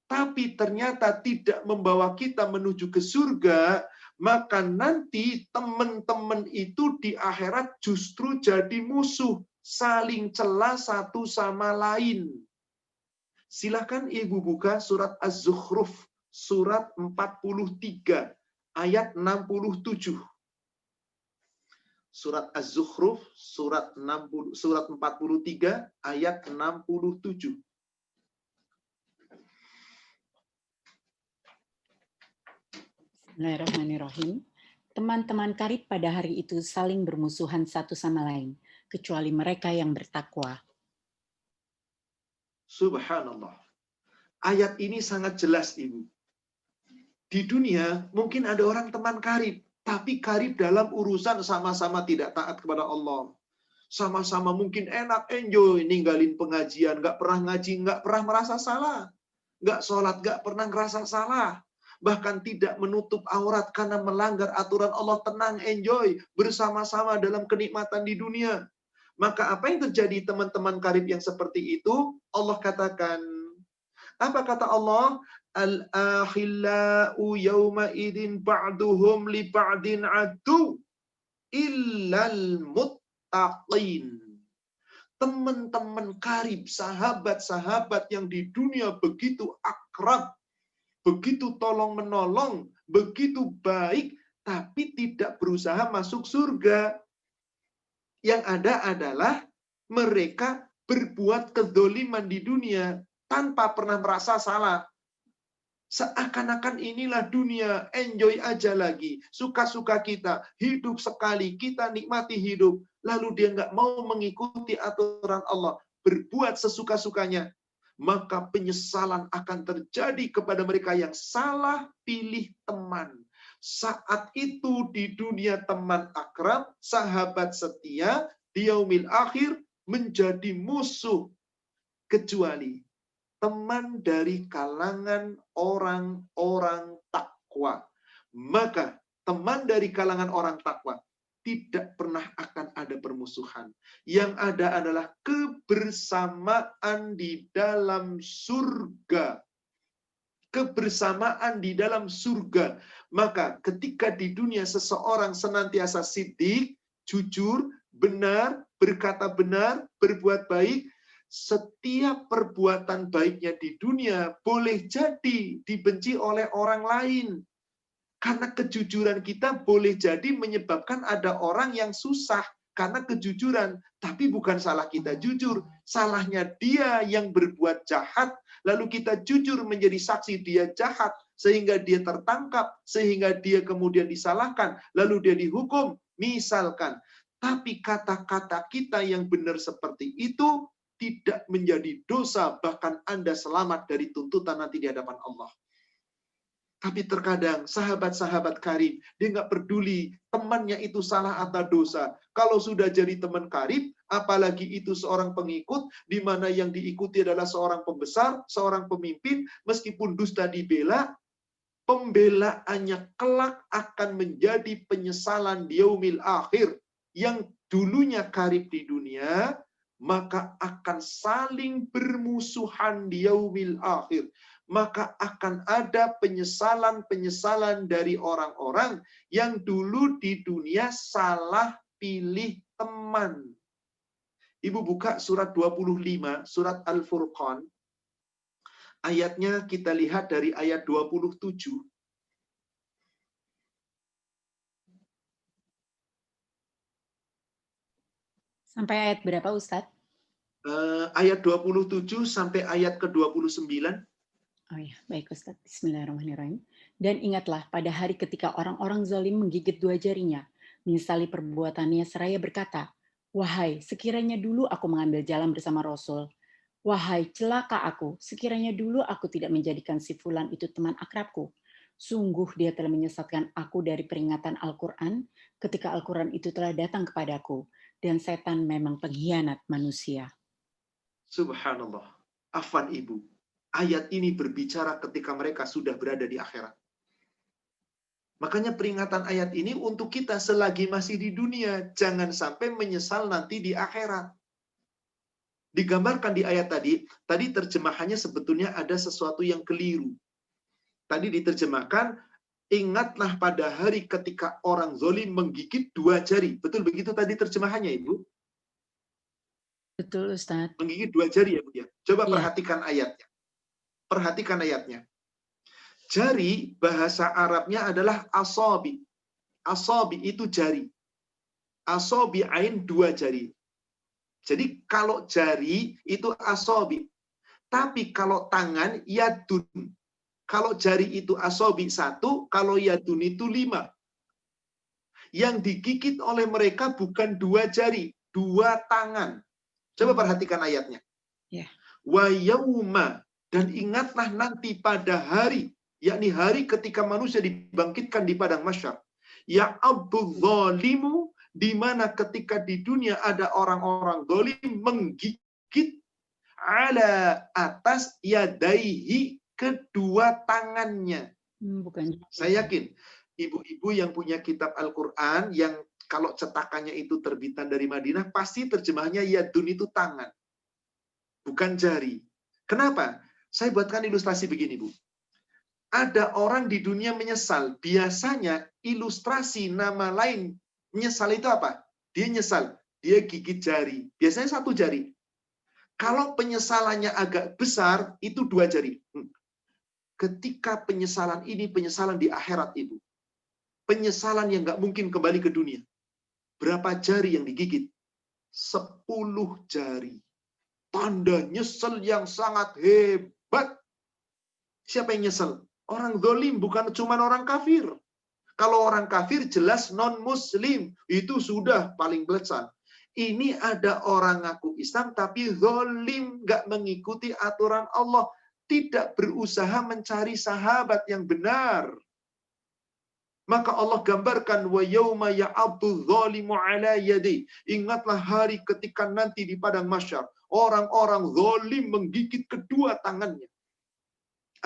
tapi ternyata tidak membawa kita menuju ke surga, maka nanti teman-teman itu di akhirat justru jadi musuh, saling cela satu sama lain. Silakan Ibu buka surat Az-Zukhruf, surat 43, ayat 67. Surat Az-Zukhruf, surat 43, ayat 67. Bismillahirrahmanirrahim. Teman-teman karib pada hari itu saling bermusuhan satu sama lain, kecuali mereka yang bertakwa. Subhanallah. Ayat ini sangat jelas, Ibu. Di dunia mungkin ada orang teman karib, tapi karib dalam urusan sama-sama tidak taat kepada Allah. Sama-sama mungkin enak, enjoy, ninggalin pengajian, nggak pernah ngaji, nggak pernah merasa salah. Nggak sholat, nggak pernah ngerasa salah. Bahkan tidak menutup aurat karena melanggar aturan Allah, tenang, enjoy, bersama-sama dalam kenikmatan di dunia. Maka apa yang terjadi teman-teman karib yang seperti itu? Allah katakan, apa kata Allah? Al-akhillau yawma idin ba'duhum li ba'din adu illal muttaqin. Teman-teman karib, sahabat-sahabat yang di dunia begitu akrab, begitu tolong-menolong, begitu baik, tapi tidak berusaha masuk surga. Yang ada adalah mereka berbuat kedzoliman di dunia tanpa pernah merasa salah. Seakan-akan inilah dunia, enjoy aja lagi. Suka-suka kita, hidup sekali, kita nikmati hidup. Lalu dia nggak mau mengikuti aturan Allah, berbuat sesuka-sukanya. Maka penyesalan akan terjadi kepada mereka yang salah pilih teman. Saat itu di dunia teman akrab, sahabat setia, di yaumil akhir menjadi musuh. Kecuali teman dari kalangan orang-orang takwa. Maka teman dari kalangan orang takwa tidak pernah akan ada permusuhan. Yang ada adalah kebersamaan di dalam surga. Kebersamaan di dalam surga. Maka ketika di dunia seseorang senantiasa siddiq, jujur, benar, berkata benar, berbuat baik, setiap perbuatan baiknya di dunia boleh jadi dibenci oleh orang lain. Karena kejujuran kita boleh jadi menyebabkan ada orang yang susah karena kejujuran. Tapi bukan salah kita jujur. Salahnya dia yang berbuat jahat. Lalu kita jujur menjadi saksi dia jahat. Sehingga dia tertangkap. Sehingga dia kemudian disalahkan. Lalu dia dihukum. Misalkan. Tapi kata-kata kita yang benar seperti itu tidak menjadi dosa, bahkan Anda selamat dari tuntutan nanti di hadapan Allah. Tapi terkadang sahabat-sahabat karib, dia nggak peduli temannya itu salah atau dosa. Kalau sudah jadi teman karib, apalagi itu seorang pengikut, di mana yang diikuti adalah seorang pembesar, seorang pemimpin, meskipun dusta dibela, pembelaannya kelak akan menjadi penyesalan di yaumil akhir. Yang dulunya karib di dunia, maka akan saling bermusuhan di yaumil akhir. Maka akan ada penyesalan-penyesalan dari orang-orang yang dulu di dunia salah pilih teman. Ibu buka surat 25, surat Al-Furqan. Ayatnya kita lihat dari ayat 27. Sampai ayat berapa, Ustadz? Ayat 27 sampai ayat ke-29. Oh ya, baik Ustadz. Bismillahirrahmanirrahim. Dan ingatlah pada hari ketika orang-orang zalim menggigit dua jarinya, menyesali perbuatannya seraya berkata, wahai, sekiranya dulu aku mengambil jalan bersama Rasul. Wahai, celaka aku, sekiranya dulu aku tidak menjadikan si fulan itu teman akrabku. Sungguh dia telah menyesatkan aku dari peringatan Al-Quran ketika Al-Quran itu telah datang kepadaku. Dan setan memang pengkhianat manusia. Subhanallah. Afwan ibu. Ayat ini berbicara ketika mereka sudah berada di akhirat. Makanya peringatan ayat ini untuk kita selagi masih di dunia. Jangan sampai menyesal nanti di akhirat. Digambarkan di ayat tadi terjemahannya sebetulnya ada sesuatu yang keliru. Tadi diterjemahkan, ingatlah pada hari ketika orang zalim menggigit dua jari. Betul begitu tadi terjemahannya, Ibu? Betul, Ustadz. Menggigit dua jari ya, Bu ya. Coba Iya. perhatikan ayatnya. Perhatikan ayatnya. Jari bahasa Arabnya adalah asabi. Asabi itu jari. Asabi ain dua jari. Jadi kalau jari itu asabi. Tapi kalau tangan yadun. Kalau jari itu asabi satu, kalau yadun itu 5. Yang digigit oleh mereka bukan dua jari, dua tangan. Coba perhatikan ayatnya. Yeah. Wa yauma, dan ingatlah nanti pada hari, yakni hari ketika manusia dibangkitkan di padang mahsyar. Ya abdul zalimu, di mana ketika di dunia ada orang-orang zalim menggigit ala atas yadaihi, kedua tangannya. Bukan. Saya yakin ibu-ibu yang punya kitab Al-Quran, yang kalau cetakannya itu terbitan dari Madinah, pasti terjemahnya yadun itu tangan, bukan jari. Kenapa? Saya buatkan ilustrasi begini, Bu. Ada orang di dunia menyesal. Biasanya ilustrasi nama lain menyesal itu apa? Dia nyesal, dia gigit jari. Biasanya satu jari. Kalau penyesalannya agak besar, itu dua jari. Ketika penyesalan ini penyesalan di akhirat, Ibu. Penyesalan yang nggak mungkin kembali ke dunia. Berapa jari yang digigit? 10 jari. Tanda nyesel yang sangat hebat. Siapa yang nyesel? Orang zalim, bukan cuma orang kafir. Kalau orang kafir jelas non-muslim. Itu sudah paling belesan. Ini ada orang ngaku Islam tapi zalim, nggak mengikuti aturan Allah. Tidak berusaha mencari sahabat yang benar. Maka Allah gambarkan wa yauma ya'addu dzalimu ala yadi. Ingatlah hari ketika nanti di padang mahsyar orang-orang zalim menggigit kedua tangannya.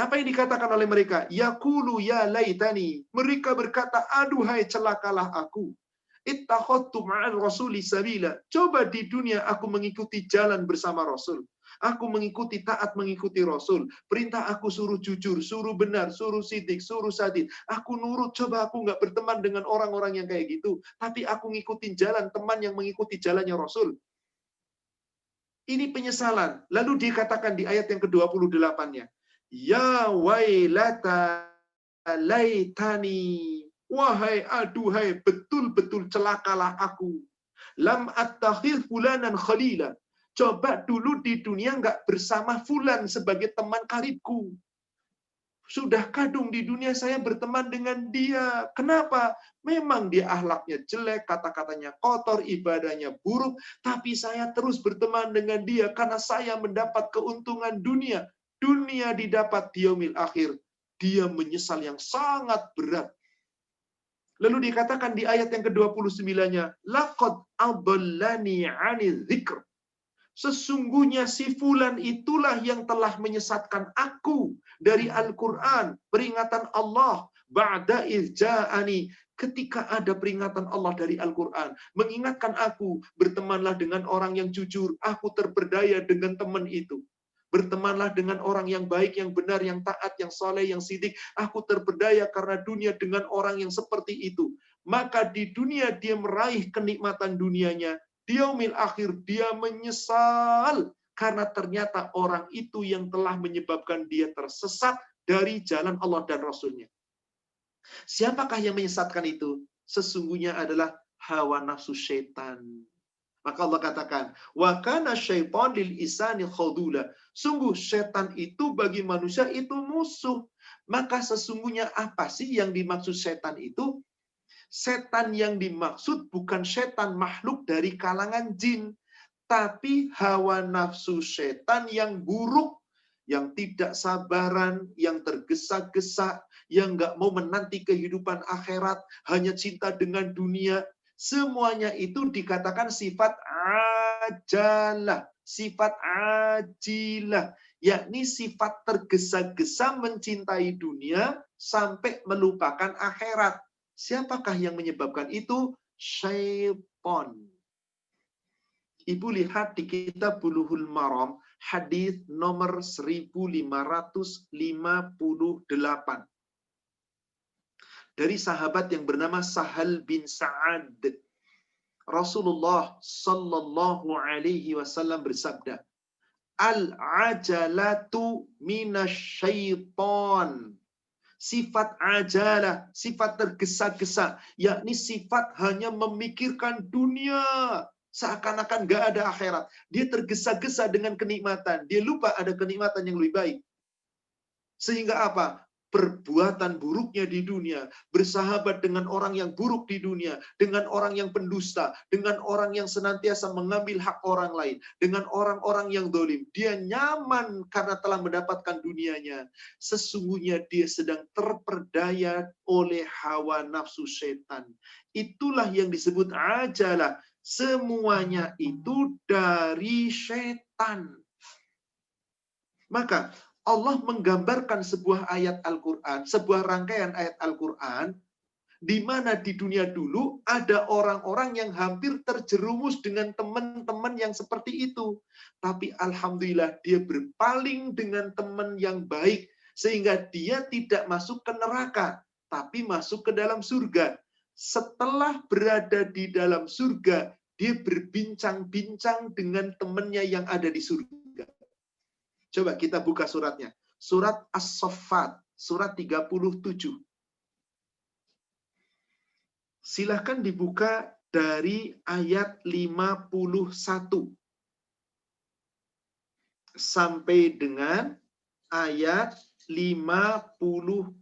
Apa yang dikatakan oleh mereka? Yaqulu ya laitani. Mereka berkata, aduhai celakalah aku. Ittakhadtu ma'al rasuli sabila. Coba di dunia aku mengikuti jalan bersama Rasul. Aku mengikuti taat mengikuti Rasul. Perintah aku suruh jujur, suruh benar, suruh sidik, suruh sadid. Aku nurut, coba aku nggak berteman dengan orang-orang yang kayak gitu. Tapi aku ngikutin jalan teman yang mengikuti jalannya Rasul. Ini penyesalan. Lalu dikatakan di ayat yang ke-28-nya. Ya wailata laitani. Wahai aduhai, betul-betul celakalah aku. Lam attakhidh fulanan khalila. Coba dulu di dunia nggak bersama fulan sebagai teman karibku. Sudah kadung di dunia saya berteman dengan dia. Kenapa? Memang dia akhlaknya jelek, kata-katanya kotor, ibadahnya buruk. Tapi saya terus berteman dengan dia karena saya mendapat keuntungan dunia. Dunia didapat di yaumil akhir. dia menyesal yang sangat berat. Lalu dikatakan di ayat yang ke-29-nya, laqad adallani 'ani dzikr. Sesungguhnya si fulan itulah yang telah menyesatkan aku dari Al-Quran, peringatan Allah, ba'da idz ja'ani, ketika ada peringatan Allah dari Al-Quran, mengingatkan aku, bertemanlah dengan orang yang jujur, aku terperdaya dengan teman itu. Bertemanlah dengan orang yang baik, yang benar, yang taat, yang soleh, yang sidik. Aku terperdaya karena dunia dengan orang yang seperti itu. Maka di dunia dia meraih kenikmatan dunianya. Di yaumil akhir dia menyesal. Karena ternyata orang itu yang telah menyebabkan dia tersesat dari jalan Allah dan Rasulnya. Siapakah yang menyesatkan itu? Sesungguhnya adalah hawa nafsu syaitan. Maka Allah katakan, wa kana syaitan lil insani khadula. Sungguh syaitan itu bagi manusia itu musuh. Maka sesungguhnya apa sih yang dimaksud syaitan itu? Setan yang dimaksud bukan syaitan makhluk dari kalangan jin, tapi hawa nafsu syaitan yang buruk, yang tidak sabaran, yang tergesa-gesa, yang nggak mau menanti kehidupan akhirat, hanya cinta dengan dunia. Semuanya itu dikatakan sifat ajalah, sifat ajilah, yakni sifat tergesa-gesa mencintai dunia sampai melupakan akhirat. Siapakah yang menyebabkan itu? Syaitan. Ibu lihat di kitab Bulughul Maram, hadis nomor 1558. Dari sahabat yang bernama Sahal bin Sa'ad. Rasulullah sallallahu alaihi wasallam bersabda, al-ajalatu minasyaiton. Sifat ajalah, sifat tergesa-gesa, yakni sifat hanya memikirkan dunia, seakan-akan gak ada akhirat. Dia tergesa-gesa dengan kenikmatan, dia lupa ada kenikmatan yang lebih baik. Sehingga apa? Perbuatan buruknya di dunia, bersahabat dengan orang yang buruk di dunia, dengan orang yang pendusta, dengan orang yang senantiasa mengambil hak orang lain, dengan orang-orang yang zalim. Dia nyaman karena telah mendapatkan dunianya. Sesungguhnya dia sedang terperdaya oleh hawa nafsu setan. Itulah yang disebut ajalah. Semuanya itu dari setan. Maka Allah menggambarkan sebuah ayat Al-Quran, sebuah rangkaian ayat Al-Quran, di mana di dunia dulu ada orang-orang yang hampir terjerumus dengan teman-teman yang seperti itu. Tapi Alhamdulillah dia berpaling dengan teman yang baik, sehingga dia tidak masuk ke neraka, tapi masuk ke dalam surga. Setelah berada di dalam surga, dia berbincang-bincang dengan temannya yang ada di surga. Coba kita buka suratnya. Surat As-Saffat, surat 37. Silahkan dibuka dari ayat 51 sampai dengan ayat 57.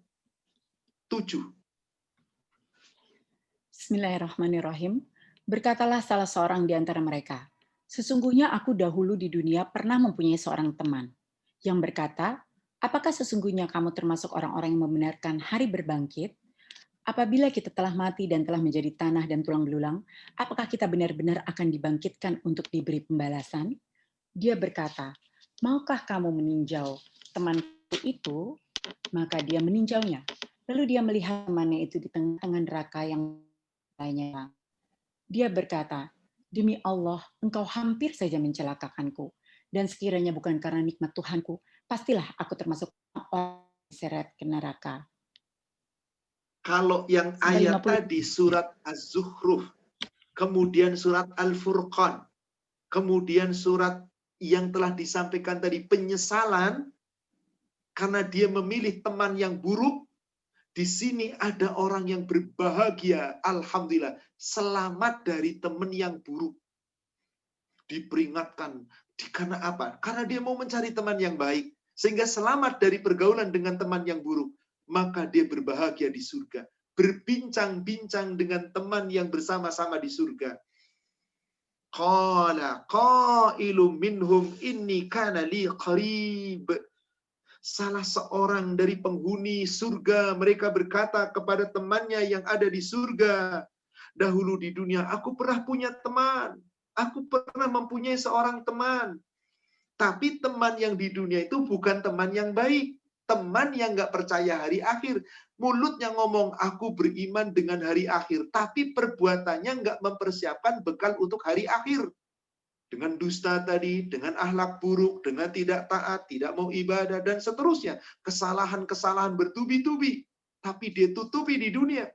Bismillahirrahmanirrahim. Berkatalah salah seorang di antara mereka, sesungguhnya aku dahulu di dunia pernah mempunyai seorang teman yang berkata, apakah sesungguhnya kamu termasuk orang-orang yang membenarkan hari berbangkit? Apabila kita telah mati dan telah menjadi tanah dan tulang belulang, apakah kita benar-benar akan dibangkitkan untuk diberi pembalasan? Dia berkata, maukah kamu meninjau temanku itu? Maka dia meninjaunya. Lalu dia melihat temannya itu di tengah-tengah neraka yang lainnya. Dia berkata, demi Allah, engkau hampir saja mencelakakanku. Dan sekiranya bukan karena nikmat Tuhanku, pastilah aku termasuk orang yang diseret ke neraka. Kalau yang ayat tadi surat Az-Zukhruf, kemudian surat Al-Furqan, kemudian surat yang telah disampaikan tadi penyesalan karena dia memilih teman yang buruk, di sini ada orang yang berbahagia, alhamdulillah, selamat dari teman yang buruk. Diperingatkan, karena apa? Karena dia mau mencari teman yang baik, sehingga selamat dari pergaulan dengan teman yang buruk. Maka dia berbahagia di surga. Berbincang-bincang dengan teman yang bersama-sama di surga. Qala qailum minhum inni kana li qarib. Salah seorang dari penghuni surga, mereka berkata kepada temannya yang ada di surga, dahulu di dunia aku pernah punya teman, aku pernah mempunyai seorang teman. Tapi teman yang di dunia itu bukan teman yang baik. Teman yang nggak percaya hari akhir. Mulutnya ngomong, aku beriman dengan hari akhir. Tapi perbuatannya nggak mempersiapkan bekal untuk hari akhir. Dengan dusta tadi, dengan akhlak buruk, dengan tidak taat, tidak mau ibadah, dan seterusnya. Kesalahan-kesalahan bertubi-tubi. Tapi dia tutupi di dunia.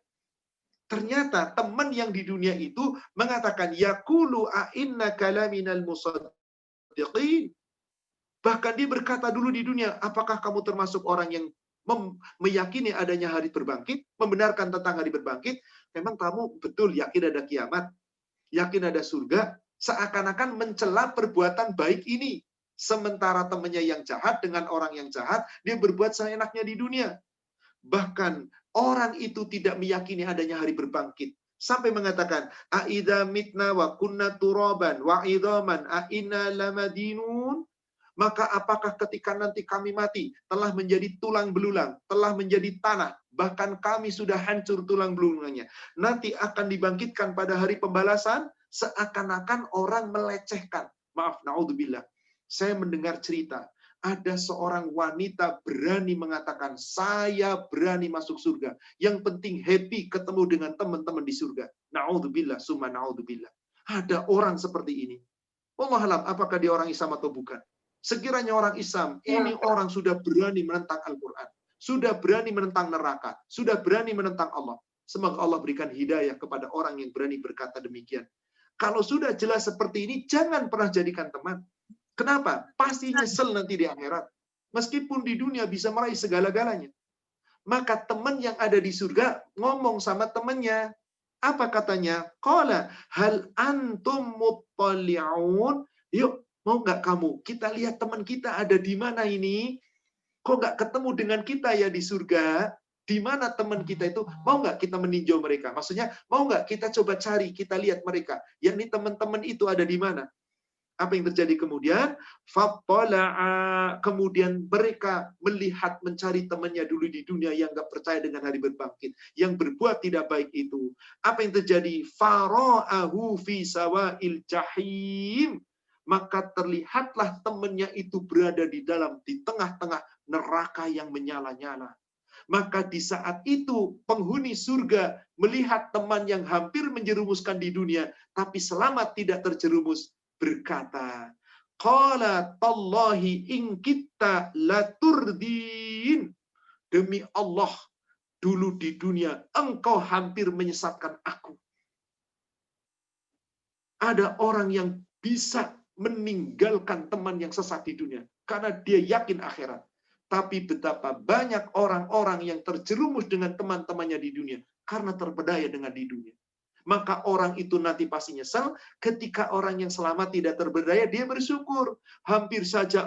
Ternyata teman yang di dunia itu mengatakan, Yaqulu a'inna kalaminal musaddiqin. Bahkan dia berkata dulu di dunia, apakah kamu termasuk orang yang meyakini adanya hari berbangkit, membenarkan tentang hari berbangkit? Memang kamu betul yakin ada kiamat, yakin ada surga, seakan-akan mencela perbuatan baik ini. Sementara temannya yang jahat dengan orang yang jahat, dia berbuat seenaknya di dunia. Bahkan orang itu tidak meyakini adanya hari berbangkit. Sampai mengatakan, Aidza mitna wa kunna turaban wa idhaman a inna lamadinun. Maka apakah ketika nanti kami mati, telah menjadi tulang belulang, telah menjadi tanah, bahkan kami sudah hancur tulang belulangnya, nanti akan dibangkitkan pada hari pembalasan, seakan-akan orang melecehkan. Maaf, naudzubillah. Saya mendengar cerita, ada seorang wanita berani mengatakan, saya berani masuk surga. Yang penting happy ketemu dengan teman-teman di surga. Naudzubillah, summa naudzubillah. Ada orang seperti ini. Wallahualam, apakah dia orang Islam atau bukan? Sekiranya orang Islam, ini orang sudah berani menentang Al-Quran. Sudah berani menentang neraka. Sudah berani menentang Allah. Semoga Allah berikan hidayah kepada orang yang berani berkata demikian. Kalau sudah jelas seperti ini, jangan pernah jadikan teman. Kenapa? Pasti nyesel nanti di akhirat. Meskipun di dunia bisa meraih segala-galanya. Maka teman yang ada di surga ngomong sama temannya. Apa katanya? Qala hal antum muttali'un? Yuk, mau nggak kamu? Kita lihat teman kita ada di mana ini? Kok nggak ketemu dengan kita ya di surga? Di mana teman kita itu? Mau nggak kita meninjau mereka? Maksudnya, mau nggak kita coba cari, kita lihat mereka? Yakni teman-teman itu ada di mana? Apa yang terjadi kemudian? Fattala'a, kemudian mereka melihat mencari temannya dulu di dunia yang nggak percaya dengan hari berbangkit, yang berbuat tidak baik itu. Apa yang terjadi? Fara'ahu fi sawa'il jahim. Maka terlihatlah temannya itu berada di tengah-tengah neraka yang menyala-nyala. Maka di saat itu penghuni surga melihat teman yang hampir menjerumuskan di dunia, tapi selamat tidak terjerumus, berkata, qala tallahi in kitta laturdin. Demi Allah, dulu di dunia engkau hampir menyesatkan aku. Ada orang yang bisa meninggalkan teman yang sesat di dunia karena dia yakin akhirat. Tapi betapa banyak orang-orang yang terjerumus dengan teman-temannya di dunia karena terpedaya dengan di dunia. Maka orang itu nanti pasti nyesal. Ketika orang yang selamat tidak terberdaya, dia bersyukur. Hampir saja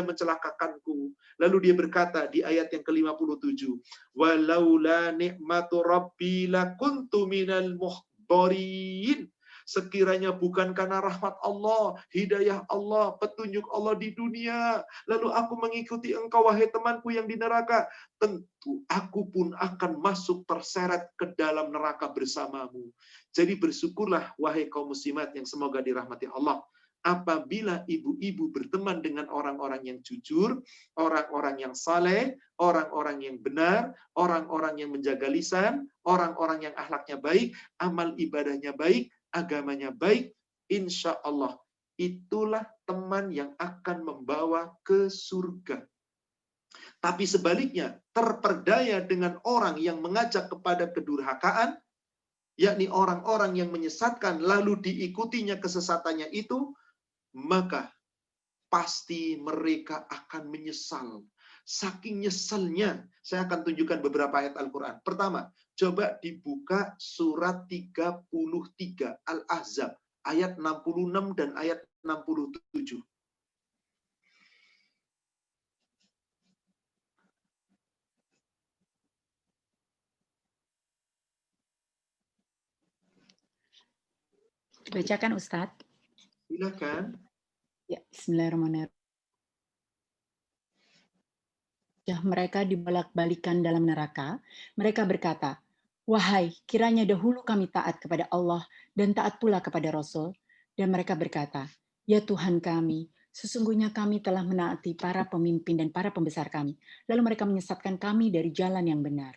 mencelakakanku. Lalu dia berkata di ayat yang ke-57, walaula ni'matu rabbi lakuntu minal muhdarin. Sekiranya bukan karena rahmat Allah, hidayah Allah, petunjuk Allah di dunia, lalu aku mengikuti engkau, wahai temanku yang di neraka, tentu aku pun akan masuk terseret ke dalam neraka bersamamu. Jadi bersyukurlah, wahai kaum muslimat yang semoga dirahmati Allah, apabila ibu-ibu berteman dengan orang-orang yang jujur, orang-orang yang saleh, orang-orang yang benar, orang-orang yang menjaga lisan, orang-orang yang akhlaknya baik, amal ibadahnya baik, agamanya baik, insya Allah itulah teman yang akan membawa ke surga. Tapi sebaliknya, terperdaya dengan orang yang mengajak kepada kedurhakaan, yakni orang-orang yang menyesatkan lalu diikutinya kesesatannya itu, maka pasti mereka akan menyesal. Saking nyesalnya, saya akan tunjukkan beberapa ayat Al-Quran. Pertama, coba dibuka surat 33 Al-Ahzab, ayat 66 dan ayat 67. Dibacakan Ustadz. Silakan. Ya, Bismillahirrahmanirrahim. mereka dibolak-balikan dalam neraka, mereka berkata, "Wahai, kiranya dahulu kami taat kepada Allah dan taat pula kepada Rasul." Dan mereka berkata, "Ya Tuhan kami, sesungguhnya kami telah menaati para pemimpin dan para pembesar kami. Lalu mereka menyesatkan kami dari jalan yang benar."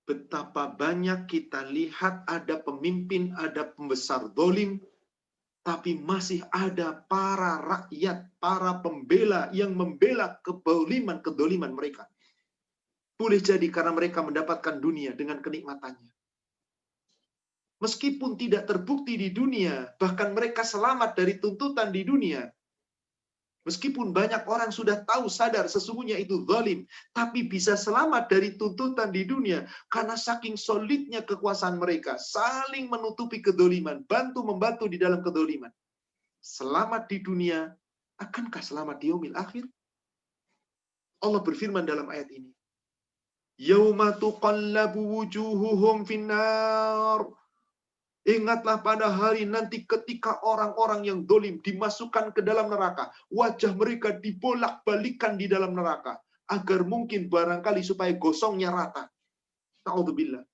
Betapa banyak kita lihat ada pemimpin, ada pembesar dolim, tapi masih ada para rakyat, para pembela yang membela kedoliman mereka. Boleh jadi karena mereka mendapatkan dunia dengan kenikmatannya. Meskipun tidak terbukti di dunia, bahkan mereka selamat dari tuntutan di dunia. Meskipun banyak orang sudah tahu, sadar sesungguhnya itu zalim, tapi bisa selamat dari tuntutan di dunia karena saking solidnya kekuasaan mereka, saling menutupi kedoliman, bantu-membantu di dalam kedoliman. Selamat di dunia, akankah selamat di yaumil akhir? Allah berfirman dalam ayat ini, Yauma tuqallabu wujuhuhum finnar. Ingatlah pada hari nanti ketika orang-orang yang dolim dimasukkan ke dalam neraka. Wajah mereka dibolak-balikan di dalam neraka. Agar mungkin barangkali supaya gosongnya rata. Na'udzubillah.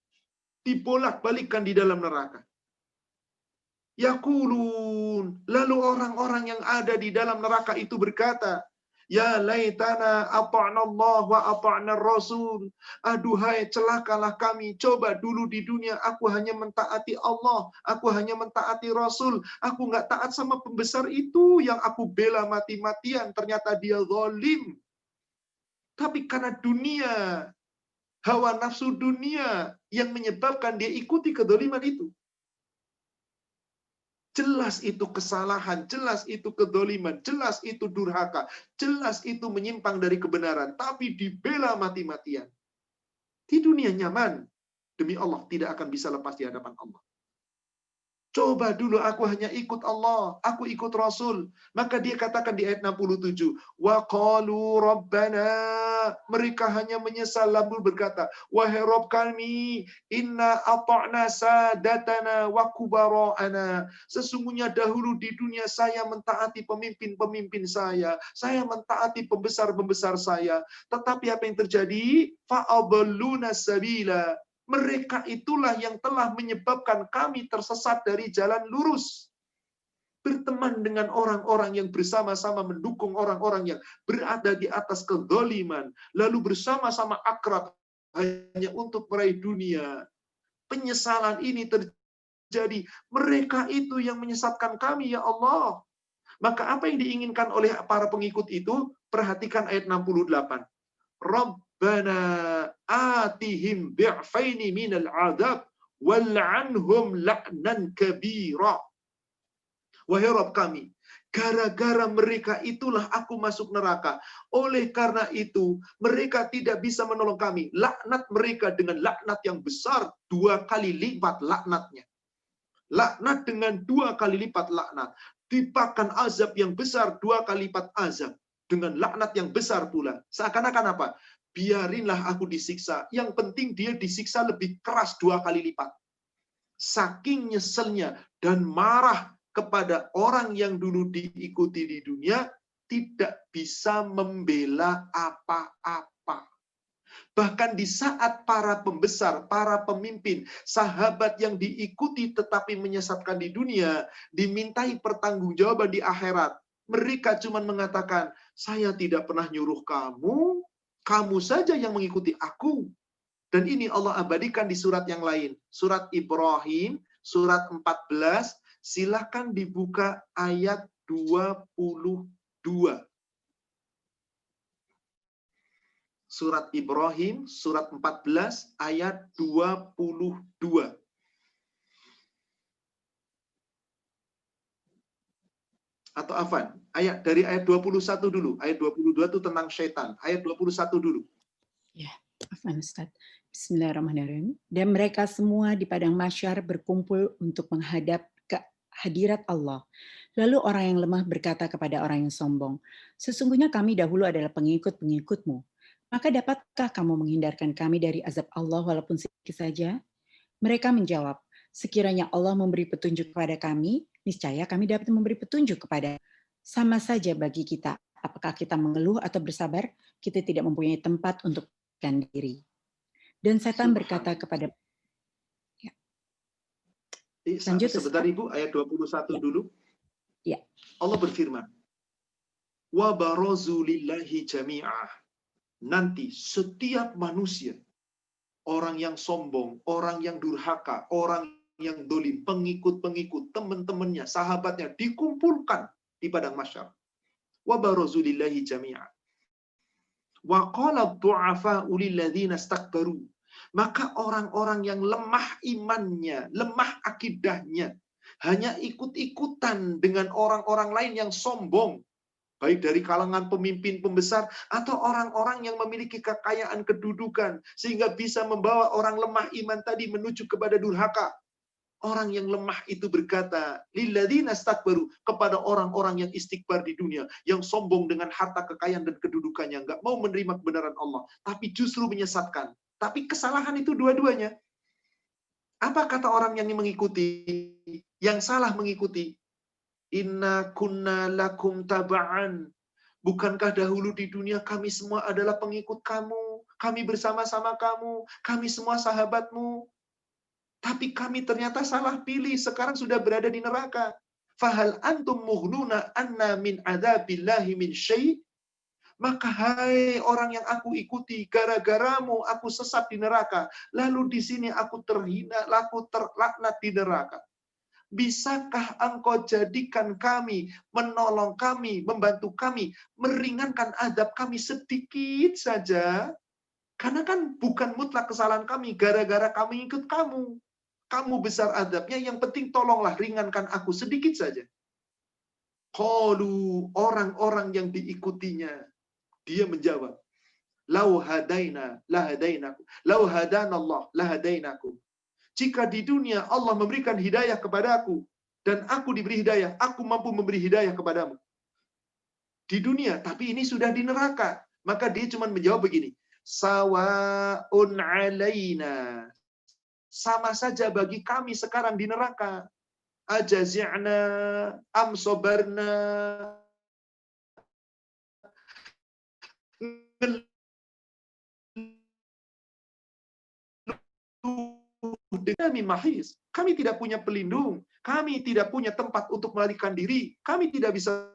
Dibolak-balikan di dalam neraka. Yaqulun. Lalu orang-orang yang ada di dalam neraka itu berkata, Ya laitana ata'na Allah wa ata'na Rasul. Aduhai celakalah kami. Coba dulu di dunia aku hanya mentaati Allah. Aku hanya mentaati Rasul. Aku nggak taat sama pembesar itu yang aku bela mati-matian. Ternyata dia zalim. Tapi karena dunia, hawa nafsu dunia yang menyebabkan dia ikuti kedoliman itu. Jelas itu kesalahan, jelas itu kedoliman, jelas itu durhaka, jelas itu menyimpang dari kebenaran, tapi dibela mati-matian. Di dunia nyaman, demi Allah tidak akan bisa lepas di hadapan Allah. Coba dulu aku hanya ikut Allah, aku ikut Rasul. Maka dia katakan di ayat 67, wa qalu rabbana, mereka hanya menyesal lalu berkata, wahai Rabb kami, inna ata'na sadatana wa kubara'ana. Sesungguhnya dahulu di dunia saya mentaati pemimpin-pemimpin saya mentaati pembesar-pembesar saya. Tetapi apa yang terjadi? Fa'adalluna sabila. Mereka itulah yang telah menyebabkan kami tersesat dari jalan lurus. Berteman dengan orang-orang yang bersama-sama mendukung orang-orang yang berada di atas kezaliman. Lalu bersama-sama akrab hanya untuk meraih dunia. Penyesalan ini terjadi. Mereka itu yang menyesatkan kami, ya Allah. Maka apa yang diinginkan oleh para pengikut itu? Perhatikan ayat 68. Rabbana atihim bi'faini minal adab wal'anhum la'nan kabira. Wahai Rabb kami, gara-gara mereka itulah aku masuk neraka. Oleh karena itu, mereka tidak bisa menolong kami. Laknat mereka dengan laknat yang besar, 2 kali lipat laknatnya. Laknat dengan 2 kali lipat laknat. Timpakan azab yang besar 2 kali lipat azab. Dengan laknat yang besar pula. Seakan-akan apa? Biarinlah aku disiksa. Yang penting dia disiksa lebih keras 2 kali lipat. Saking nyeselnya dan marah kepada orang yang dulu diikuti di dunia, tidak bisa membela apa-apa. Bahkan di saat para pembesar, para pemimpin, sahabat yang diikuti tetapi menyesatkan di dunia, dimintai pertanggungjawaban di akhirat. Mereka cuma mengatakan, saya tidak pernah nyuruh kamu, kamu saja yang mengikuti aku. Dan ini Allah abadikan di surat yang lain. Surat Ibrahim, surat 14, silakan dibuka ayat 22. Surat Ibrahim, surat 14, ayat 22. Atau afan, dari ayat 21 dulu. Ayat 22 itu tentang syaitan. Ayat 21 dulu. Ya, afan Ustaz. Bismillahirrahmanirrahim. Dan mereka semua di padang mahsyar berkumpul untuk menghadap ke hadirat Allah. Lalu orang yang lemah berkata kepada orang yang sombong, sesungguhnya kami dahulu adalah pengikut-pengikutmu. Maka dapatkah kamu menghindarkan kami dari azab Allah walaupun sedikit saja? Mereka menjawab, sekiranya Allah memberi petunjuk kepada kami, niscaya kami dapat memberi petunjuk kepada. Sama saja bagi kita apakah kita mengeluh atau bersabar, kita tidak mempunyai tempat untuk menyelamatkan diri. Dan setan berkata kepada ya. Lanjut, Sebentar Ustaz. Ibu, ayat 21 Ya. dulu. Ya. Allah berfirman, wa barazu lillahi jami'ah. Nanti setiap manusia, orang yang sombong, orang yang durhaka, orang yang dolim, pengikut-pengikut, teman-temannya, sahabatnya, dikumpulkan di padang mahsyar. Wa barazu lillahi jami'ah. Wa qala du'afa'u lilladzina istakbaru. Maka orang-orang yang lemah imannya, lemah akidahnya, hanya ikut-ikutan dengan orang-orang lain yang sombong, baik dari kalangan pemimpin pembesar atau orang-orang yang memiliki kekayaan kedudukan, sehingga bisa membawa orang lemah iman tadi menuju kepada durhaka. Orang yang lemah itu berkata, lilladzina istakbaru, kepada orang-orang yang istikbar di dunia, yang sombong dengan harta kekayaan dan kedudukannya, nggak mau menerima kebenaran Allah, tapi justru menyesatkan. Tapi kesalahan itu dua-duanya. Apa kata orang yang mengikuti? Yang salah mengikuti. Inna kunna lakum taba'an. Bukankah dahulu di dunia kami semua adalah pengikut kamu, kami bersama-sama kamu, kami semua sahabatmu. Tapi kami ternyata salah pilih, sekarang sudah berada di neraka. Fahal antum mughnuna anna min adzabillahi min syai'? Maka hai orang yang aku ikuti, gara-garamu aku sesat di neraka. Lalu di sini aku terhina, aku terlaknat di neraka. Bisakah engkau jadikan kami, menolong kami, membantu kami, meringankan adab kami sedikit saja? Karena kan bukan mutlak kesalahan kami, gara-gara kami ikut kamu. Kamu besar adabnya, yang penting tolonglah ringankan aku sedikit saja. Qalu, orang-orang yang diikutinya, dia menjawab, lau hadaina lahadainaku, lau hadanallah lahadainaku. Jika di dunia Allah memberikan hidayah kepadaku dan aku diberi hidayah, aku mampu memberi hidayah kepadamu. Di dunia, tapi ini sudah di neraka. Maka dia cuma menjawab begini, sawa'un alaina. Sama saja bagi kami sekarang di neraka. Ajazi'na am sobarna. Kami tidak punya pelindung, kami tidak punya tempat untuk melarikan diri, kami tidak bisa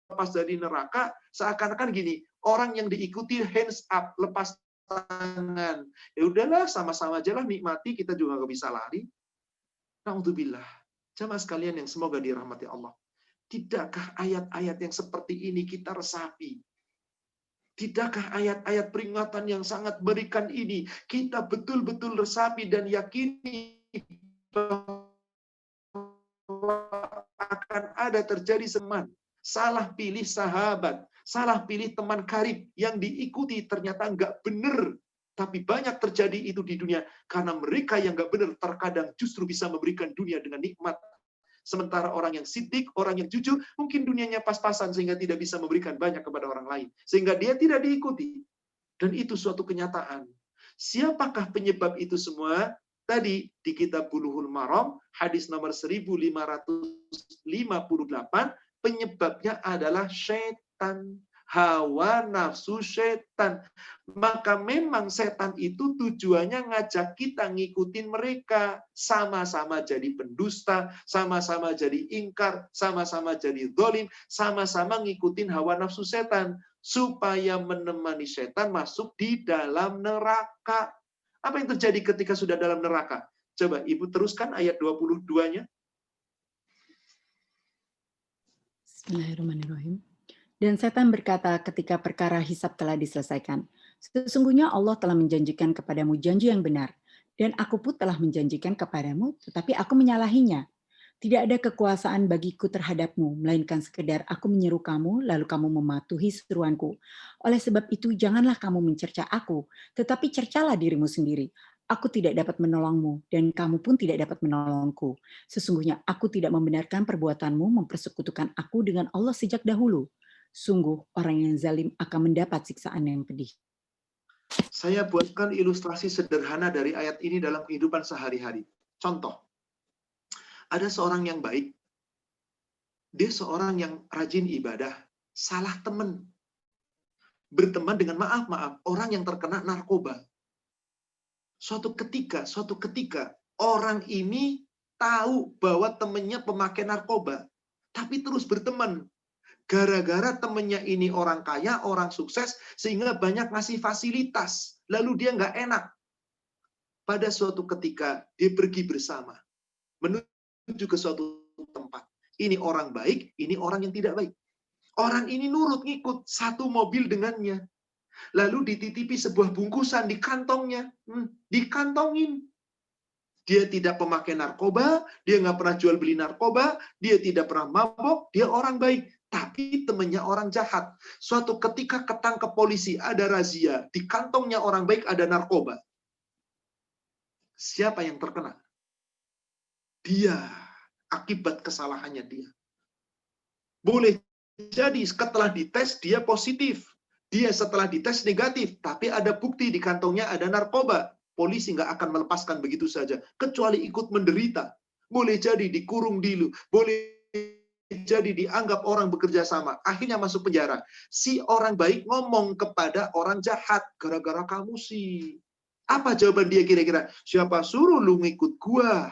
lepas dari neraka. Seakan-akan gini, orang yang diikuti hands up, lepas tangan. Ya udahlah, sama-sama aja lah nikmati, kita juga nggak bisa lari. Na'udzubillah. Jamaah sekalian yang semoga dirahmati Allah. Tidakkah ayat-ayat yang seperti ini kita resapi? Tidakkah ayat-ayat peringatan yang sangat mengerikan ini kita betul-betul resapi dan yakini bahwa akan ada terjadi zaman salah pilih sahabat, salah pilih teman karib, yang diikuti ternyata nggak benar. Tapi banyak terjadi itu di dunia karena mereka yang nggak benar terkadang justru bisa memberikan dunia dengan nikmat. Sementara orang yang siddiq, orang yang jujur, mungkin dunianya pas-pasan sehingga tidak bisa memberikan banyak kepada orang lain. Sehingga dia tidak diikuti. Dan itu suatu kenyataan. Siapakah penyebab itu semua? Tadi di kitab Bulughul Maram, hadis nomor 1558, penyebabnya adalah setan. Hawa nafsu setan. Maka memang setan itu tujuannya ngajak kita ngikutin mereka. Sama-sama jadi pendusta, sama-sama jadi ingkar, sama-sama jadi zalim, sama-sama ngikutin hawa nafsu setan. Supaya menemani setan masuk di dalam neraka. Apa yang terjadi ketika sudah dalam neraka? Coba Ibu teruskan ayat 22-nya. Bismillahirrahmanirrahim. Dan setan berkata ketika perkara hisab telah diselesaikan, sesungguhnya Allah telah menjanjikan kepadamu janji yang benar, dan aku pun telah menjanjikan kepadamu, tetapi aku menyalahinya. Tidak ada kekuasaan bagiku terhadapmu, melainkan sekedar aku menyeru kamu, lalu kamu mematuhi seruanku. Oleh sebab itu, janganlah kamu mencerca aku, tetapi cercalah dirimu sendiri. Aku tidak dapat menolongmu, dan kamu pun tidak dapat menolongku. Sesungguhnya aku tidak membenarkan perbuatanmu mempersekutukan aku dengan Allah sejak dahulu. Sungguh orang yang zalim akan mendapat siksaan yang pedih. Saya buatkan ilustrasi sederhana dari ayat ini dalam kehidupan sehari-hari. Contoh, ada seorang yang baik, dia seorang yang rajin ibadah, salah teman. Berteman dengan maaf, orang yang terkena narkoba. Suatu ketika orang ini tahu bahwa temannya pemakai narkoba, tapi terus berteman. Gara-gara temannya ini orang kaya, orang sukses, sehingga banyak ngasih fasilitas. Lalu dia nggak enak. Pada suatu ketika, dia pergi bersama. Menuju ke suatu tempat. Ini orang baik, ini orang yang tidak baik. Orang ini nurut ngikut satu mobil dengannya. Lalu dititipi sebuah bungkusan di kantongnya. Dikantongin. Dia tidak pemakai narkoba, dia nggak pernah jual beli narkoba, dia tidak pernah mabok, dia orang baik. Tapi temannya orang jahat. Suatu ketika ketangkep polisi, ada razia. Di kantongnya orang baik ada narkoba. Siapa yang terkena? Dia. Akibat kesalahannya dia. Boleh jadi setelah dites dia positif. Dia setelah dites negatif. Tapi ada bukti di kantongnya ada narkoba. Polisi nggak akan melepaskan begitu saja. Kecuali ikut menderita. Boleh jadi dikurung dulu. Boleh jadi dianggap orang bekerja sama. Akhirnya masuk penjara. Si orang baik ngomong kepada orang jahat. Gara-gara kamu sih. Apa jawaban dia kira-kira? Siapa suruh lu ngikut gua?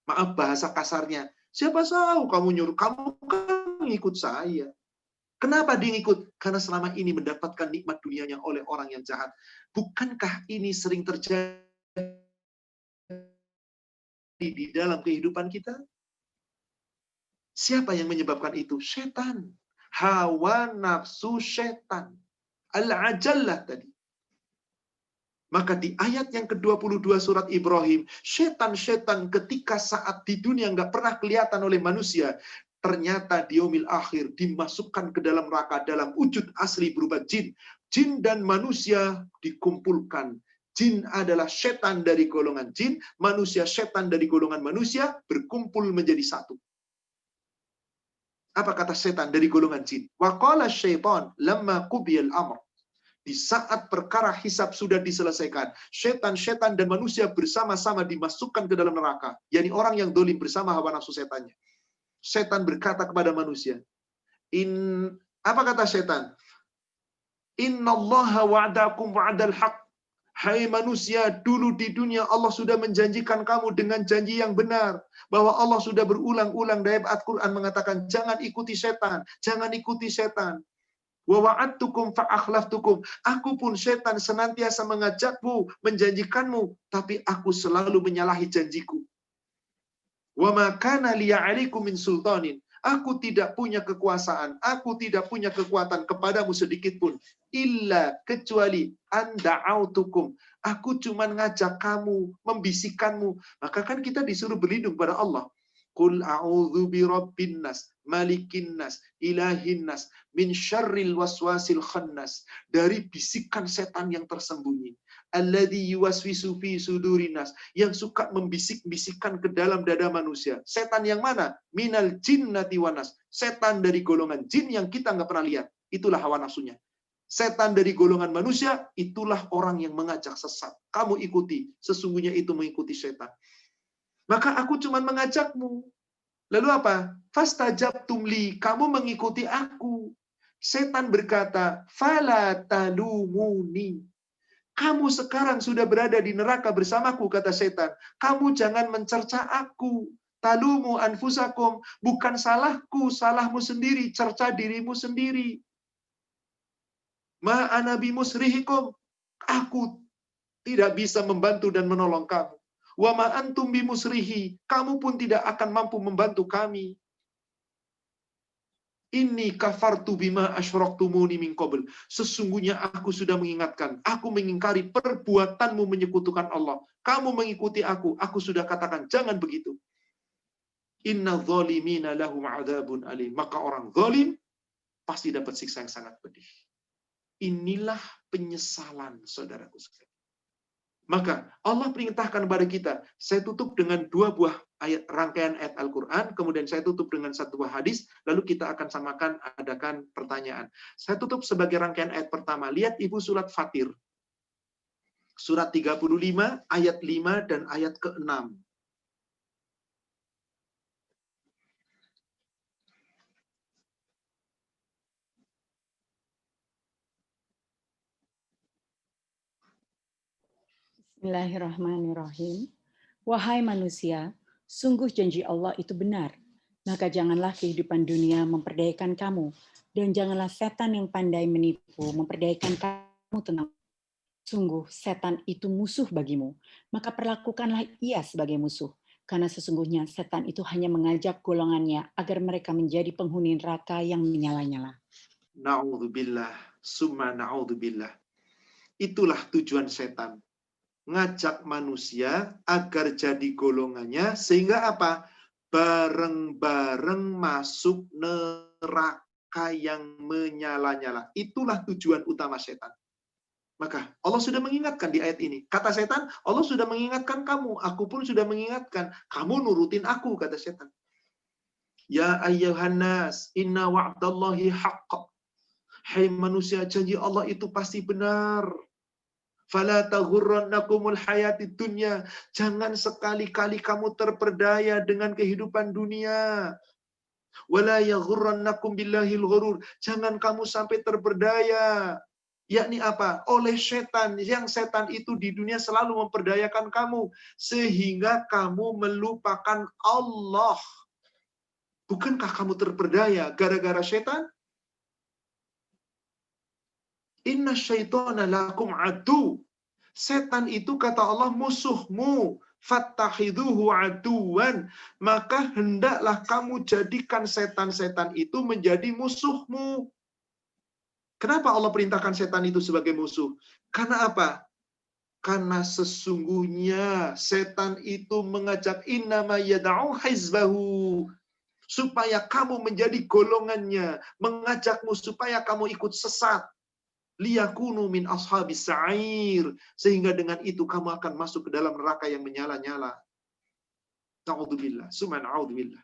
Maaf bahasa kasarnya. Siapa tahu kamu nyuruh. Kamu kan ngikut saya. Kenapa dia ngikut? Karena selama ini mendapatkan nikmat dunianya oleh orang yang jahat. Bukankah ini sering terjadi di dalam kehidupan kita? Siapa yang menyebabkan itu? Setan. Hawa nafsu setan. Al-ajallah tadi. Maka di ayat yang ke-22 surat Ibrahim, setan-setan ketika saat di dunia nggak pernah kelihatan oleh manusia, ternyata di yaumil akhir dimasukkan ke dalam neraka dalam wujud asli berupa jin. Jin dan manusia dikumpulkan. Jin adalah setan dari golongan jin, manusia setan dari golongan manusia, berkumpul menjadi satu. Apa kata setan dari golongan jin? Wa qala syaitan lamma qubiyal amr. Di saat perkara hisab sudah diselesaikan, setan-setan dan manusia bersama-sama dimasukkan ke dalam neraka. Yani orang yang dolim bersama hawa nafsu setannya. Setan berkata kepada manusia, apa kata setan? Innallaha wa'adakum wa'adal haq. Hai manusia, dulu di dunia Allah sudah menjanjikan kamu dengan janji yang benar. Bahwa Allah sudah berulang-ulang dalam Al-Quran mengatakan, jangan ikuti setan, jangan ikuti setan. Wa wa'adtukum fa akhlaftukum. Aku pun setan senantiasa mengajakmu, menjanjikanmu, tapi aku selalu menyalahi janjiku. Wa ma kana liya 'alaikum min sultanin. Aku tidak punya kekuasaan, aku tidak punya kekuatan kepadamu sedikit pun. Illa kecuali anda'autukum. Aku cuma ngajak kamu, membisikkanmu. Maka kan kita disuruh berlindung pada Allah. Qul a'udzu birabbin nas, malikin nas, ilahin nas, min syarril waswasil khannas. Dari bisikan setan yang tersembunyi. Alladzi yuwaswisu fi sudurin nas, yang suka membisik-bisikkan ke dalam dada manusia. Setan yang mana? Minal jinnati wanas. Setan dari golongan jin yang kita nggak pernah lihat. Itulah hawa nafsunya. Setan dari golongan manusia, itulah orang yang mengajak sesat. Kamu ikuti, sesungguhnya itu mengikuti setan. Maka aku cuma mengajakmu. Lalu apa? Fastajabtum li, kamu mengikuti aku. Setan berkata, fala talumuni. Kamu sekarang sudah berada di neraka bersamaku, kata setan. Kamu jangan mencerca aku. Talumu anfusakum. Bukan salahku, salahmu sendiri. Cerca dirimu sendiri. Ma ana bimusrihikum. Aku tidak bisa membantu dan menolong kamu. Wa ma antum bimusrihi. Kamu pun tidak akan mampu membantu kami. Inni kafartu bima asyraktumuni min qabl. Sesungguhnya aku sudah mengingatkan, aku mengingkari perbuatanmu menyekutukan Allah. Kamu mengikuti aku sudah katakan jangan begitu. Inna zalimina lahum adzabun alim. Maka orang zalim pasti dapat siksa yang sangat pedih. Inilah penyesalan saudaraku sekalian. Maka Allah perintahkan kepada kita, saya tutup dengan dua buah ayat rangkaian ayat Al-Quran, kemudian saya tutup dengan satu buah hadis, lalu kita akan samakan adakan pertanyaan. Saya tutup sebagai rangkaian ayat pertama. Lihat Ibu surat Fatir. Surat 35, ayat 5 dan ayat ke-6. Bismillahirrahmanirrahim. Wahai manusia, sungguh janji Allah itu benar. Maka janganlah kehidupan dunia memperdayakan kamu, dan janganlah setan yang pandai menipu memperdayakan kamu tentang. Sungguh setan itu musuh bagimu, maka perlakukanlah ia sebagai musuh. Karena sesungguhnya setan itu hanya mengajak golongannya agar mereka menjadi penghuni neraka yang menyala-nyala. Na'udzubillah, summa na'udzubillah. Itulah tujuan setan. Ngajak manusia agar jadi golongannya, sehingga apa? Bareng-bareng masuk neraka yang menyala-nyala. Itulah tujuan utama setan. Maka Allah sudah mengingatkan di ayat ini. Kata setan, Allah sudah mengingatkan kamu. Aku pun sudah mengingatkan. Kamu nurutin aku, kata setan. Ya ayyuhan nas, inna wa'dallahi haqq. Hai manusia, janji Allah itu pasti benar. Fala taghurrannakumul hayatid dunya. Jangan sekali-kali kamu terperdaya dengan kehidupan dunia. Wala yaghurrannakum billahil ghurur. Jangan kamu sampai terperdaya. Yakni apa? Oleh setan. Yang setan itu di dunia selalu memperdayakan kamu. Sehingga kamu melupakan Allah. Bukankah kamu terperdaya gara-gara setan? Inna syaitana lakum adu. Setan itu kata Allah musuhmu. Fattahiduhu aduwan. Maka hendaklah kamu jadikan setan-setan itu menjadi musuhmu. Kenapa Allah perintahkan setan itu sebagai musuh? Karena apa? Karena sesungguhnya setan itu mengajak innama yad'u hizbahu. Supaya kamu menjadi golongannya. Mengajakmu supaya kamu ikut sesat. Liyakunu min ashabis sa'ir. Sehingga dengan itu kamu akan masuk ke dalam neraka yang menyala-nyala. Na'udzubillah. Summa na'udzubillah.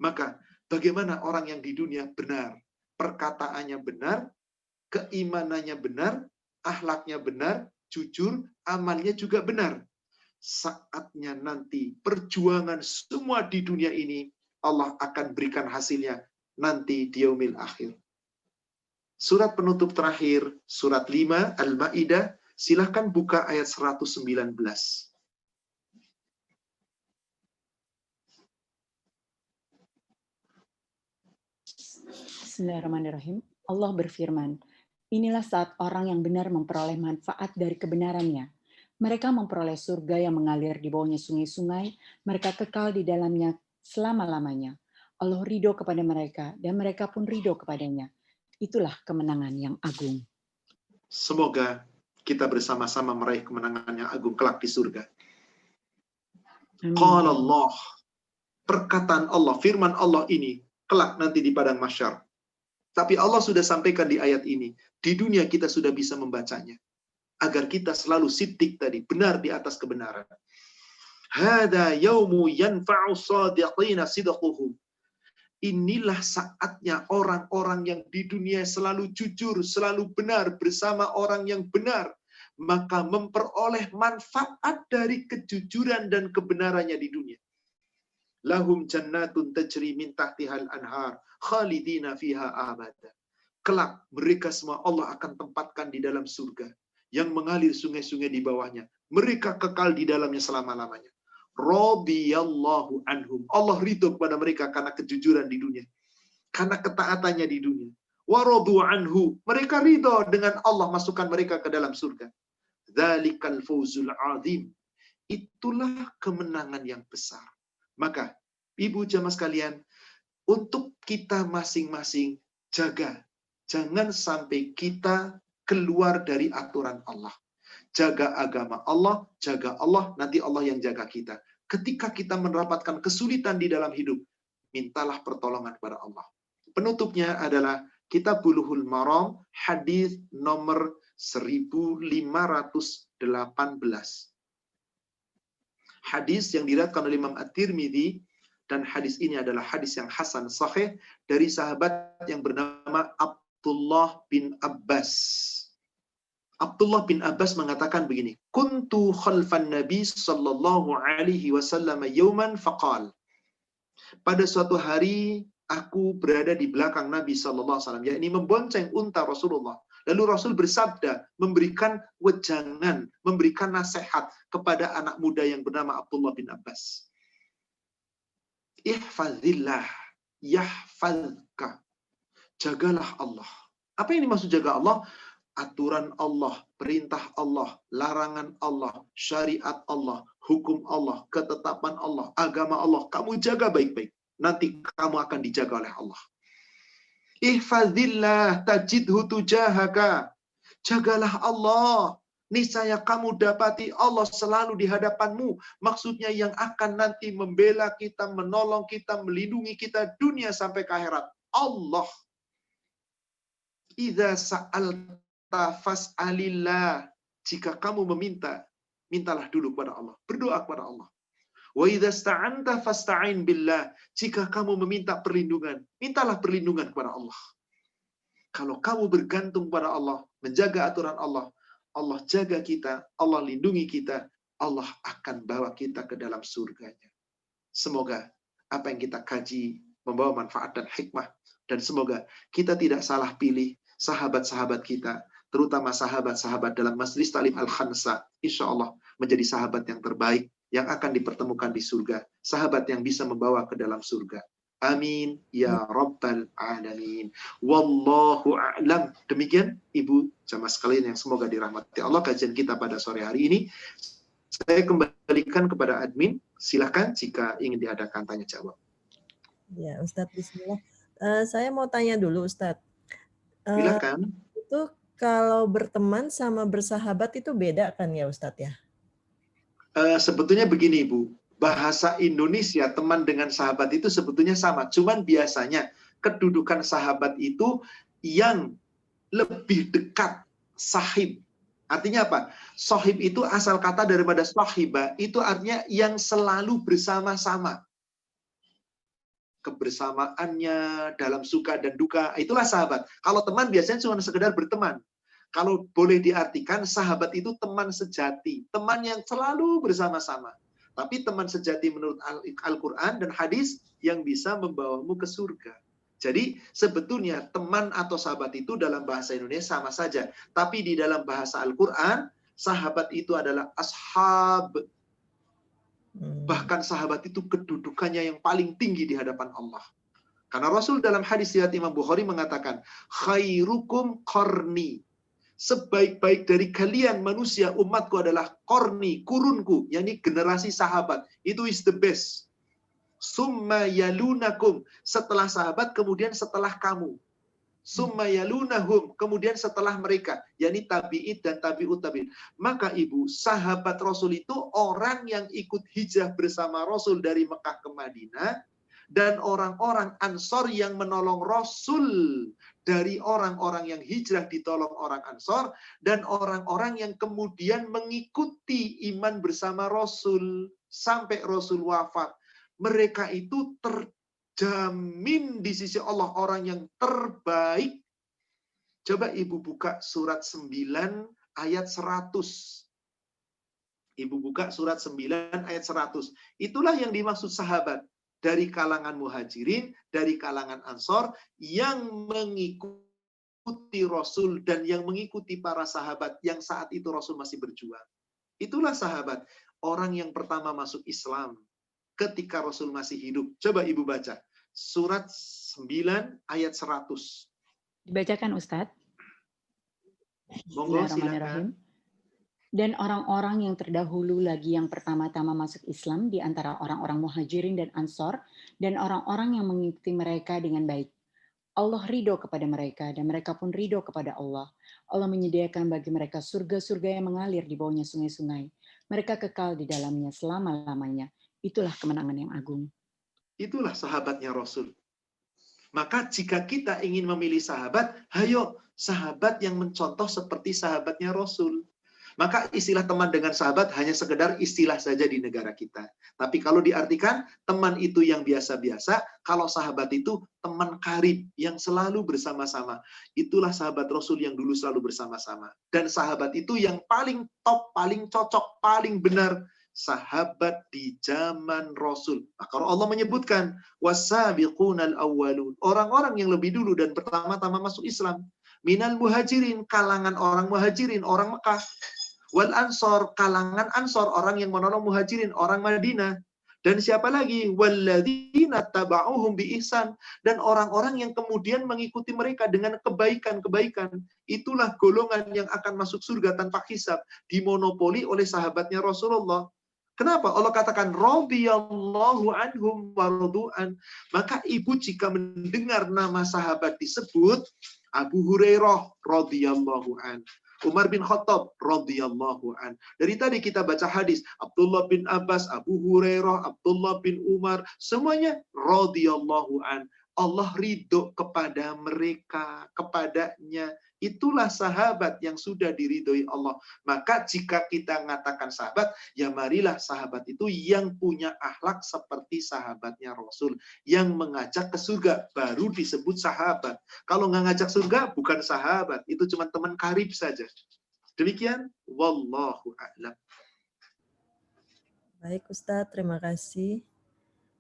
Maka bagaimana orang yang di dunia benar? Perkataannya benar, keimanannya benar, akhlaknya benar, jujur, amalnya juga benar. Saatnya nanti perjuangan semua di dunia ini, Allah akan berikan hasilnya nanti di yaumil akhir. Surat penutup terakhir, surat 5 Al-Maidah, silahkan buka ayat 119. Bismillahirrahmanirrahim. Allah berfirman, inilah saat orang yang benar memperoleh manfaat dari kebenarannya. Mereka memperoleh surga yang mengalir di bawahnya sungai-sungai, mereka kekal di dalamnya selama-lamanya. Allah ridho kepada mereka, dan mereka pun ridho kepadanya. Itulah kemenangan yang agung. Semoga kita bersama-sama meraih kemenangan yang agung kelak di surga. Qala Allah, perkataan Allah, firman Allah ini, kelak nanti di padang mahsyar. Tapi Allah sudah sampaikan di ayat ini. Di dunia kita sudah bisa membacanya. Agar kita selalu siddiq tadi. Benar di atas kebenaran. Hada yaumu yanfa'u sadiqina sidquhum. Inilah saatnya orang-orang yang di dunia selalu jujur, selalu benar bersama orang yang benar. Maka memperoleh manfaat dari kejujuran dan kebenarannya di dunia. Lahum jannatun tajri min tahtihal anhar khalidina fiha abada. Kelak mereka semua Allah akan tempatkan di dalam surga yang mengalir sungai-sungai di bawahnya. Mereka kekal di dalamnya selama-lamanya. Radiyallahu anhum. Allah ridho kepada mereka karena kejujuran di dunia. Karena ketaatannya di dunia. Wa radu anhu. Mereka ridho dengan Allah masukkan mereka ke dalam surga. Dzalikal fawzul azim. Itulah kemenangan yang besar. Maka, ibu jamaah sekalian, untuk kita masing-masing jaga. Jangan sampai kita keluar dari aturan Allah. Jaga agama Allah, jaga Allah, nanti Allah yang jaga kita. Ketika kita mendapatkan kesulitan di dalam hidup, mintalah pertolongan kepada Allah. Penutupnya adalah Kitab Bulughul Maram, hadis nomor 1518. Hadis yang diriwayatkan oleh Imam At-Tirmidzi, dan hadis ini adalah hadis yang hasan sahih dari sahabat yang bernama Abdullah bin Abbas. Abdullah bin Abbas mengatakan begini, kuntu khalfan Nabi sallallahu alaihi wasallam yauman faqal. Pada suatu hari aku berada di belakang Nabi sallallahu alaihi wasallam, yakni membonceng unta Rasulullah. Lalu Rasul bersabda, memberikan wejangan, memberikan nasihat kepada anak muda yang bernama Abdullah bin Abbas. Ihfazillah, yahfazka. Jagalah Allah. Apa yang dimaksud jaga Allah? Aturan Allah, perintah Allah, larangan Allah, syariat Allah, hukum Allah, ketetapan Allah, agama Allah. Kamu jaga baik-baik. Nanti kamu akan dijaga oleh Allah. Ihfazillah tajidhu tujahaka. Jagalah Allah. Niscaya kamu dapati Allah selalu di hadapanmu. Maksudnya yang akan nanti membela kita, menolong kita, melindungi kita dunia sampai ke akhirat. Allah. Idza sa'alta fas'alillah. Jika kamu meminta, mintalah dulu kepada Allah. Berdoa kepada Allah. Wa idza sta'anta fasta'in billah. Jika kamu meminta perlindungan, mintalah perlindungan kepada Allah. Kalau kamu bergantung pada Allah, menjaga aturan Allah, Allah jaga kita, Allah lindungi kita, Allah akan bawa kita ke dalam surganya. Semoga apa yang kita kaji membawa manfaat dan hikmah. Dan semoga kita tidak salah pilih sahabat-sahabat kita, terutama sahabat-sahabat dalam Majlis Ta'lim Al-Khansa, insya Allah menjadi sahabat yang terbaik, yang akan dipertemukan di surga. Sahabat yang bisa membawa ke dalam surga. Amin ya rabbal alamin. Wallahu a'lam. Demikian Ibu jamaah sekalian yang semoga dirahmati Allah kajian kita pada sore hari ini. Saya kembalikan kepada admin. Silakan jika ingin diadakan tanya jawab. Ya, Ustadz, bismillah. Saya mau tanya dulu, Ustadz. Silakan. Itu kalau berteman sama bersahabat itu beda kan ya, Ustadz ya? Sebetulnya begini Ibu. Bahasa Indonesia teman dengan sahabat itu sebetulnya sama. Cuman biasanya kedudukan sahabat itu yang lebih dekat sahib. Artinya apa? Sahib itu asal kata daripada sahiba. Itu artinya yang selalu bersama-sama. Kebersamaannya dalam suka dan duka. Itulah sahabat. Kalau teman biasanya cuma sekedar berteman. Kalau boleh diartikan sahabat itu teman sejati. Teman yang selalu bersama-sama. Tapi teman sejati menurut Al-Quran dan hadis yang bisa membawamu ke surga. Jadi sebetulnya teman atau sahabat itu dalam bahasa Indonesia sama saja. Tapi di dalam bahasa Al-Quran, sahabat itu adalah ashab. Bahkan sahabat itu kedudukannya yang paling tinggi di hadapan Allah. Karena Rasul dalam hadis riwayat Imam Bukhari mengatakan, khairukum qarni. Sebaik-baik dari kalian manusia, umatku adalah korni, kurunku, yakni generasi sahabat. Itu is the best. Summa yalunakum. Setelah sahabat, kemudian setelah kamu. Summa yalunahum. Kemudian setelah mereka. Yakni tabi'id dan tabi'ut tabi'in. Maka Ibu, sahabat Rasul itu orang yang ikut hijrah bersama Rasul dari Mekah ke Madinah. Dan orang-orang Ansor yang menolong Rasul dari orang-orang yang hijrah ditolong orang Ansor dan orang-orang yang kemudian mengikuti iman bersama Rasul sampai Rasul wafat. Mereka itu terjamin di sisi Allah orang yang terbaik. Coba Ibu buka surat 9 ayat 100. Ibu buka surat 9 ayat 100. Itulah yang dimaksud sahabat. Dari kalangan muhajirin, dari kalangan ansor, yang mengikuti Rasul dan yang mengikuti para sahabat yang saat itu Rasul masih berjuang. Itulah sahabat. Orang yang pertama masuk Islam ketika Rasul masih hidup. Coba Ibu baca. Surat 9 ayat 100. Dibacakan Ustadz. Monggo silakan. Dan orang-orang yang terdahulu lagi yang pertama-tama masuk Islam di antara orang-orang muhajirin dan ansor dan orang-orang yang mengikuti mereka dengan baik. Allah ridho kepada mereka dan mereka pun ridho kepada Allah. Allah menyediakan bagi mereka surga-surga yang mengalir di bawahnya sungai-sungai. Mereka kekal di dalamnya selama-lamanya. Itulah kemenangan yang agung. Itulah sahabatnya Rasul. Maka jika kita ingin memilih sahabat, hayo sahabat yang mencontoh seperti sahabatnya Rasul. Maka istilah teman dengan sahabat hanya sekedar istilah saja di negara kita. Tapi kalau diartikan, teman itu yang biasa-biasa, kalau sahabat itu teman karib yang selalu bersama-sama. Itulah sahabat Rasul yang dulu selalu bersama-sama. Dan sahabat itu yang paling top, paling cocok, paling benar. Sahabat di zaman Rasul. Nah, kalau Allah menyebutkan, wasabiqunal awwalun. Orang-orang yang lebih dulu dan pertama-tama masuk Islam. minal muhajirin, kalangan orang muhajirin, orang Mekah. Wal ansor, kalangan ansor, orang yang menolong muhajirin, orang Madinah. Dan siapa lagi? Walladzina taba'uhum bi ihsan, dan orang-orang yang kemudian mengikuti mereka dengan kebaikan-kebaikan. Itulah golongan yang akan masuk surga tanpa hisab, dimonopoli oleh sahabatnya Rasulullah. Kenapa? Allah katakan radhiyallahu anhum wa radu'an. Maka ibu jika mendengar nama sahabat disebut, Abu Hurairah radhiyallahu an, Umar bin Khattab radhiyallahu an. Dari tadi kita baca hadis, Abdullah bin Abbas, Abu Hurairah, Abdullah bin Umar, semuanya radhiyallahu an. Allah ridho kepada mereka, kepadanya. Itulah sahabat yang sudah diridhoi Allah. Maka jika kita mengatakan sahabat, ya marilah sahabat itu yang punya akhlak seperti sahabatnya Rasul, yang mengajak ke surga, baru disebut sahabat. Kalau nggak ngajak surga, bukan sahabat. Itu cuma teman karib saja. Demikian, wallahu a'lam. Baik Ustadz, terima kasih.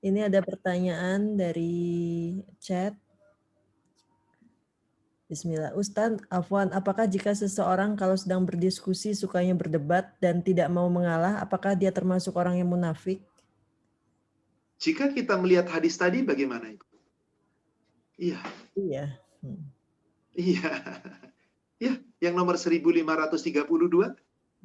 Ini ada pertanyaan dari chat. Bismillah. Ustadz, afwan, apakah jika seseorang kalau sedang berdiskusi sukanya berdebat dan tidak mau mengalah, apakah dia termasuk orang yang munafik? Jika kita melihat hadis tadi, bagaimana itu? Iya. Iya. Iya. Ya, yang nomor 1532.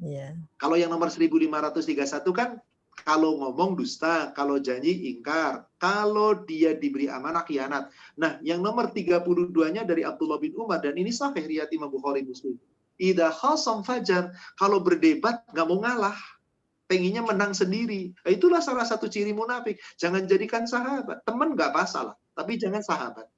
Iya. Kalau yang nomor 1531 kan, kalau ngomong dusta, kalau janji ingkar, kalau dia diberi amanah khianat. Nah, yang nomor 32-nya dari Abdullah bin Umar, dan ini sahih riwayat Imam Bukhari Muslim. Idza khasam fajar, kalau berdebat nggak mau ngalah, pengennya menang sendiri. Nah, itulah salah satu ciri munafik. Jangan jadikan sahabat. Teman nggak masalah, tapi jangan sahabat.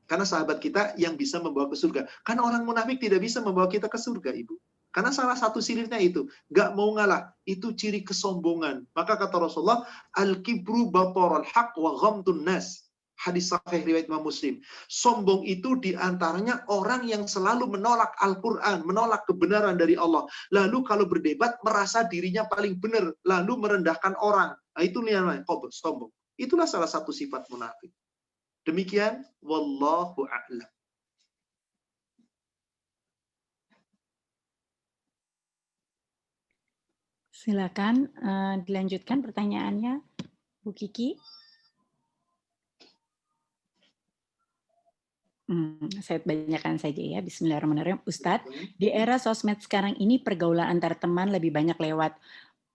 Karena sahabat kita yang bisa membawa ke surga. Karena orang munafik tidak bisa membawa kita ke surga, Ibu. Karena salah satu cirinya itu, nggak mau ngalah. Itu ciri kesombongan. Maka kata Rasulullah, al-kibru batarul haq wa ghamtun nas. Hadis sahih riwayat Imam Muslim. Sombong itu diantaranya orang yang selalu menolak Al-Quran, menolak kebenaran dari Allah. Lalu kalau berdebat, merasa dirinya paling benar. Lalu merendahkan orang. Nah, itu namanya sombong. Itulah salah satu sifat munafik. Demikian, wallahu a'lam. Silakan dilanjutkan pertanyaannya, Bu Kiki. Saya bacakan saja ya. Bismillahirrahmanirrahim. Ustadz, di era sosmed sekarang ini pergaulan antar teman lebih banyak lewat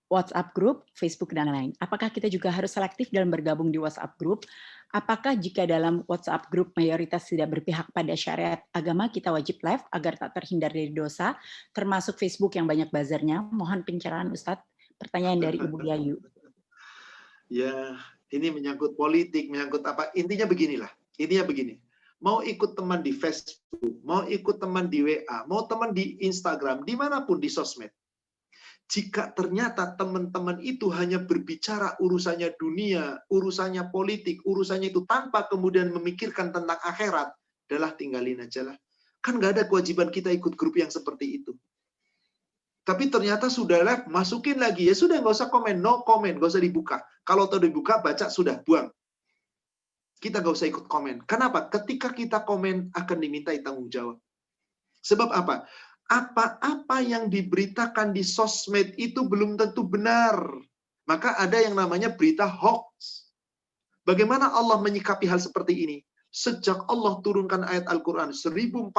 WhatsApp group, Facebook, dan lain. Apakah kita juga harus selektif dalam bergabung di WhatsApp group? Apakah jika dalam WhatsApp group mayoritas tidak berpihak pada syariat agama, kita wajib live agar tak terhindar dari dosa, termasuk Facebook yang banyak buzzernya? Mohon pencerahan Ustadz. Pertanyaan dari Ibu Yayu. Ya, ini menyangkut politik, menyangkut apa. Intinya beginilah. Intinya begini. Mau ikut teman di Facebook, mau ikut teman di WA, mau teman di Instagram, dimanapun di sosmed. Jika ternyata teman-teman itu hanya berbicara urusannya dunia, urusannya politik, urusannya itu tanpa kemudian memikirkan tentang akhirat, adalah tinggalin aja lah. Kan nggak ada kewajiban kita ikut grup yang seperti itu. Tapi ternyata sudah live, masukin lagi. Ya sudah, nggak usah komen, no comment, nggak usah dibuka. Kalau tahu dibuka, baca, sudah, buang. Kita nggak usah ikut komen. Kenapa? Ketika kita komen, akan dimintai tanggung jawab. Sebab apa? Apa-apa yang diberitakan di sosmed itu belum tentu benar. Maka ada yang namanya berita hoax. Bagaimana Allah menyikapi hal seperti ini? Sejak Allah turunkan ayat Al-Quran 1400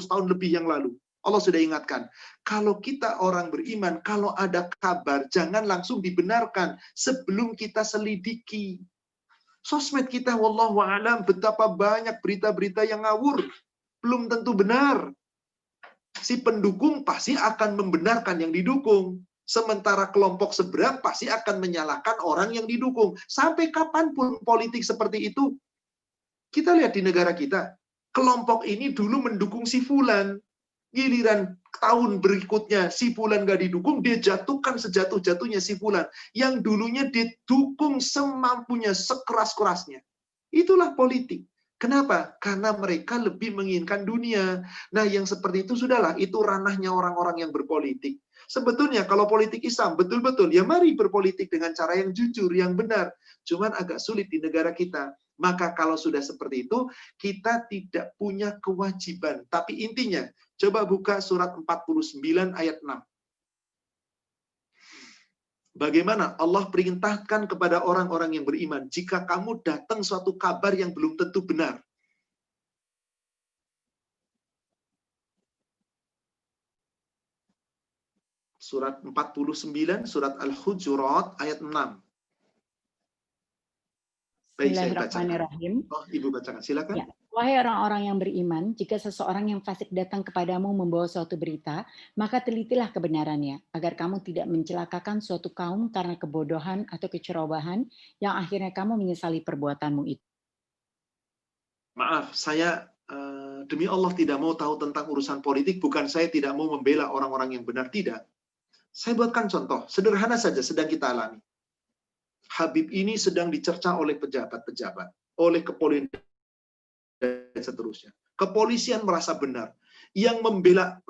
tahun lebih yang lalu, Allah sudah ingatkan, kalau kita orang beriman, kalau ada kabar, jangan langsung dibenarkan sebelum kita selidiki. Sosmed kita, wallahu a'lam, betapa banyak berita-berita yang ngawur. Belum tentu benar. Si pendukung pasti akan membenarkan yang didukung. Sementara kelompok seberang pasti akan menyalahkan orang yang didukung. Sampai kapanpun politik seperti itu. Kita lihat di negara kita. Kelompok ini dulu mendukung si Fulan. Giliran tahun berikutnya si Fulan nggak didukung, dia jatuhkan sejatuh-jatuhnya si Fulan. Yang dulunya didukung semampunya, sekeras-kerasnya. Itulah politik. Kenapa? Karena mereka lebih menginginkan dunia. Nah, yang seperti itu sudahlah, itu ranahnya orang-orang yang berpolitik. Sebetulnya kalau politik Islam, betul-betul, ya mari berpolitik dengan cara yang jujur, yang benar. Cuman agak sulit di negara kita. Maka kalau sudah seperti itu, kita tidak punya kewajiban. Tapi intinya, coba buka surat 49 ayat 6. Bagaimana Allah perintahkan kepada orang-orang yang beriman, jika kamu datang suatu kabar yang belum tentu benar. Surat 49, surat Al-Hujurat, ayat 6. Baik, saya bacakan. Bismillahirrahmanirrahim. Oh, Ibu bacakan, silakan. Ya. Wahai orang-orang yang beriman, jika seseorang yang fasik datang kepadamu membawa suatu berita, maka telitilah kebenarannya, agar kamu tidak mencelakakan suatu kaum karena kebodohan atau kecerobohan, yang akhirnya kamu menyesali perbuatanmu itu. Maaf, saya demi Allah tidak mau tahu tentang urusan politik, bukan saya tidak mau membela orang-orang yang benar, tidak. Saya buatkan contoh, sederhana saja sedang kita alami. Habib ini sedang dicerca oleh pejabat-pejabat, oleh kepolisian dan seterusnya. Kepolisian merasa benar. Yang membela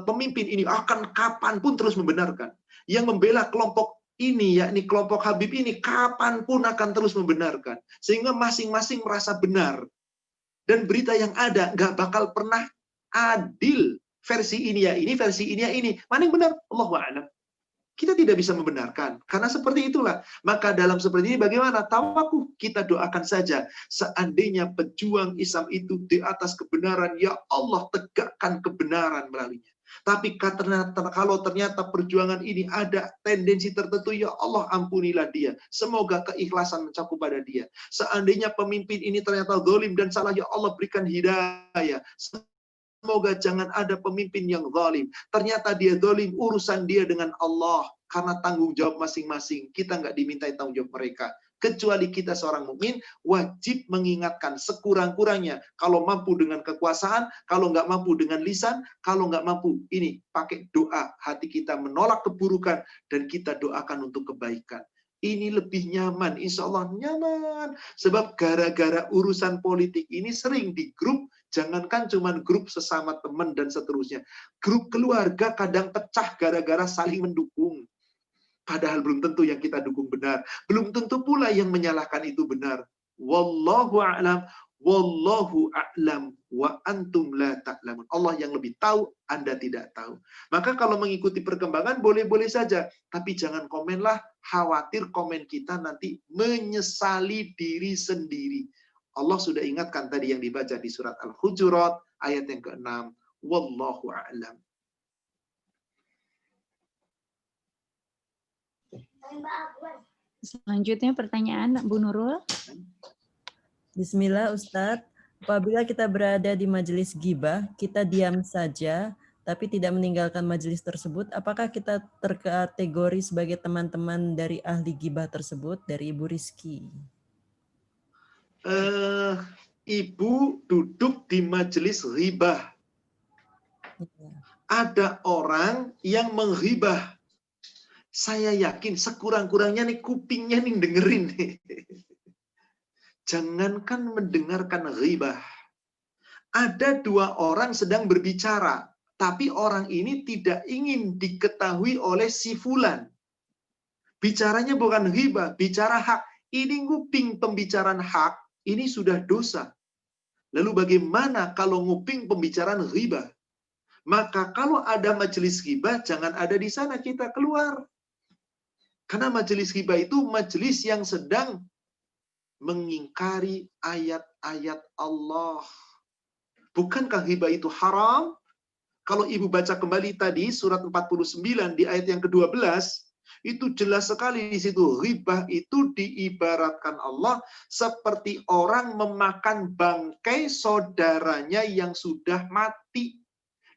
pemimpin ini akan kapanpun terus membenarkan. Yang membela kelompok ini, yakni kelompok Habib ini, kapanpun akan terus membenarkan. Sehingga masing-masing merasa benar. Dan berita yang ada nggak bakal pernah adil. Versi ini ya ini, versi ini ya ini. Mana yang benar? Allahu a'lam. Kita tidak bisa membenarkan. Karena seperti itulah. Maka dalam seperti ini bagaimana? Tawakkuf, kita doakan saja. Seandainya pejuang Islam itu di atas kebenaran, ya Allah tegakkan kebenaran melaluinya. Tapi kalau ternyata perjuangan ini ada tendensi tertentu, ya Allah ampunilah dia. Semoga keikhlasan mencakup pada dia. Seandainya pemimpin ini ternyata zalim dan salah, ya Allah berikan hidayah. Semoga jangan ada pemimpin yang zalim. Ternyata dia zalim, urusan dia dengan Allah. Karena tanggung jawab masing-masing. Kita nggak dimintai tanggung jawab mereka. Kecuali kita seorang mukmin wajib mengingatkan sekurang-kurangnya. Kalau mampu dengan kekuasaan, kalau nggak mampu dengan lisan, kalau nggak mampu, ini pakai doa. Hati kita menolak keburukan dan kita doakan untuk kebaikan. Ini lebih nyaman, insya Allah nyaman. Sebab gara-gara urusan politik ini sering di grup, jangankan cuma grup sesama teman dan seterusnya. Grup keluarga kadang pecah gara-gara saling mendukung. Padahal belum tentu yang kita dukung benar. Belum tentu pula yang menyalahkan itu benar. Wallahu a'lam. Wallahu a'lam wa antum la ta'lamun. Allah yang lebih tahu, Anda tidak tahu. Maka kalau mengikuti perkembangan boleh-boleh saja, tapi jangan komenlah, khawatir komen kita nanti menyesali diri sendiri. Allah sudah ingatkan tadi yang dibaca di surat Al-Hujurat ayat yang ke-6. Wallahu a'lam. Selanjutnya pertanyaan Bu Nurul. Bismillah Ustadz, apabila kita berada di majelis ghibah, kita diam saja, tapi tidak meninggalkan majelis tersebut, apakah kita terkategori sebagai teman-teman dari ahli ghibah tersebut, dari Ibu Rizky? Ibu duduk di majelis ghibah. Ada orang yang menghibah. Saya yakin sekurang-kurangnya nih kupingnya nih dengerin nih. Jangankan mendengarkan ghibah. Ada dua orang sedang berbicara, tapi orang ini tidak ingin diketahui oleh si fulan. Bicaranya bukan ghibah, bicara hak. Ini nguping pembicaraan hak, ini sudah dosa. Lalu bagaimana kalau nguping pembicaraan ghibah? Maka kalau ada majelis ghibah, jangan ada di sana, kita keluar. Karena majelis ghibah itu majelis yang sedang mengingkari ayat-ayat Allah. Bukankah ghibah itu haram? Kalau ibu baca kembali tadi surat 49 di ayat yang ke-12, itu jelas sekali di situ. Ghibah itu diibaratkan Allah seperti orang memakan bangkai saudaranya yang sudah mati.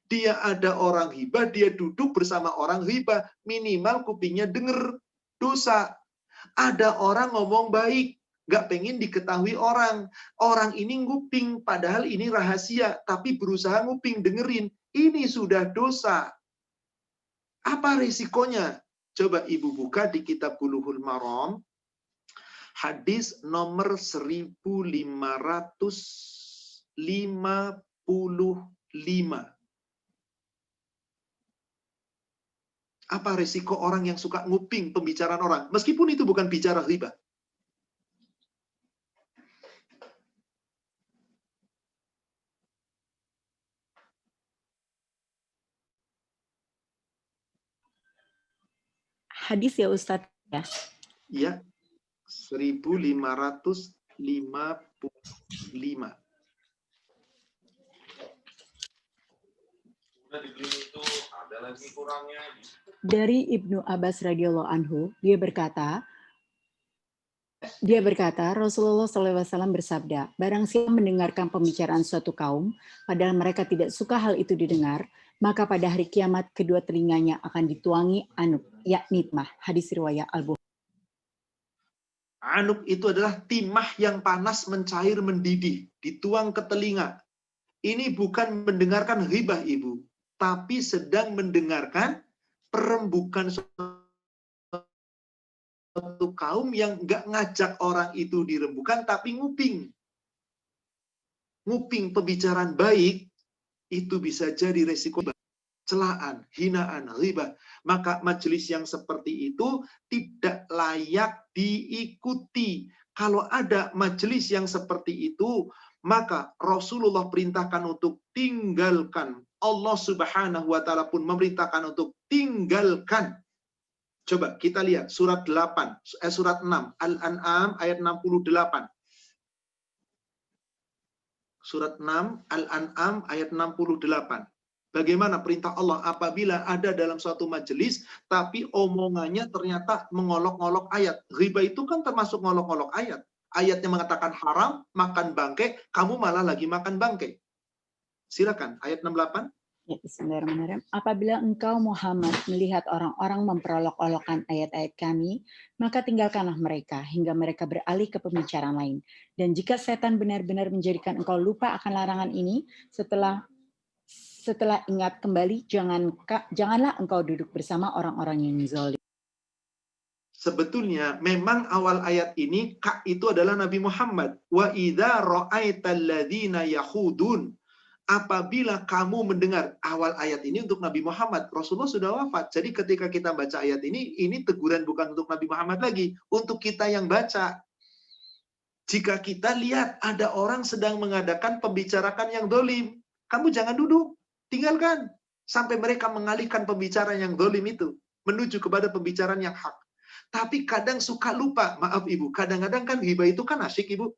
Dia ada orang ghibah, dia duduk bersama orang ghibah, minimal kupingnya denger, dosa. Ada orang ngomong baik, nggak pengen diketahui orang. Orang ini nguping, padahal ini rahasia, tapi berusaha nguping, dengerin. Ini sudah dosa. Apa risikonya? Coba ibu buka di kitab Bulughul Maram, hadis nomor 1555. Apa risiko orang yang suka nguping pembicaraan orang? Meskipun itu bukan bicara ghibah. hadis ya Ustadz ya. Ya, 1555. Dari Ibnu Abbas radhiyallahu anhu, dia berkata Rasulullah SAW bersabda, barang siapa mendengarkan pembicaraan suatu kaum, padahal mereka tidak suka hal itu didengar, maka pada hari kiamat kedua telinganya akan dituangi anuk, yakni timah. Hadis riwayat Al-Bukhari. Anuk itu adalah timah yang panas, mencair, mendidih, dituang ke telinga. Ini bukan mendengarkan ghibah, Ibu, tapi sedang mendengarkan perembukan suatu kaum yang nggak ngajak orang itu dirembukan, tapi nguping. Nguping pembicaraan baik, itu bisa jadi resiko celaan, hinaan, ghibah. Maka majelis yang seperti itu tidak layak diikuti. Kalau ada majelis yang seperti itu, maka Rasulullah perintahkan untuk tinggalkan. Allah Subhanahu wa taala pun memerintahkan untuk tinggalkan. Coba kita lihat surat 6 Al-An'am ayat 68. Surat 6 Al-An'am ayat 68. Bagaimana perintah Allah apabila ada dalam suatu majelis tapi omongannya ternyata mengolok-olok ayat. Ghibah itu kan termasuk ngolok-olok ayat. Ayatnya mengatakan haram makan bangkai, kamu malah lagi makan bangkai. Silakan ayat 68. Ya, Bismillahirrahmanirrahim. Apabila engkau Muhammad melihat orang-orang memperolok-olokkan ayat-ayat kami, maka tinggalkanlah mereka hingga mereka beralih ke pembicaraan lain. Dan jika setan benar-benar menjadikan engkau lupa akan larangan ini, setelah ingat kembali, janganlah engkau duduk bersama orang-orang yang zalim. Sebetulnya memang awal ayat ini itu adalah Nabi Muhammad. Wa idza ra'aital ladzina yakhudun. Apabila kamu mendengar awal ayat ini untuk Nabi Muhammad, Rasulullah sudah wafat. Jadi ketika kita baca ayat ini teguran bukan untuk Nabi Muhammad lagi, untuk kita yang baca. Jika kita lihat ada orang sedang mengadakan pembicarakan yang dolim, kamu jangan duduk, tinggalkan. Sampai mereka mengalihkan pembicaraan yang dolim itu, menuju kepada pembicaraan yang hak. Tapi kadang suka lupa, maaf Ibu, kadang-kadang kan ghibah itu kan asyik Ibu.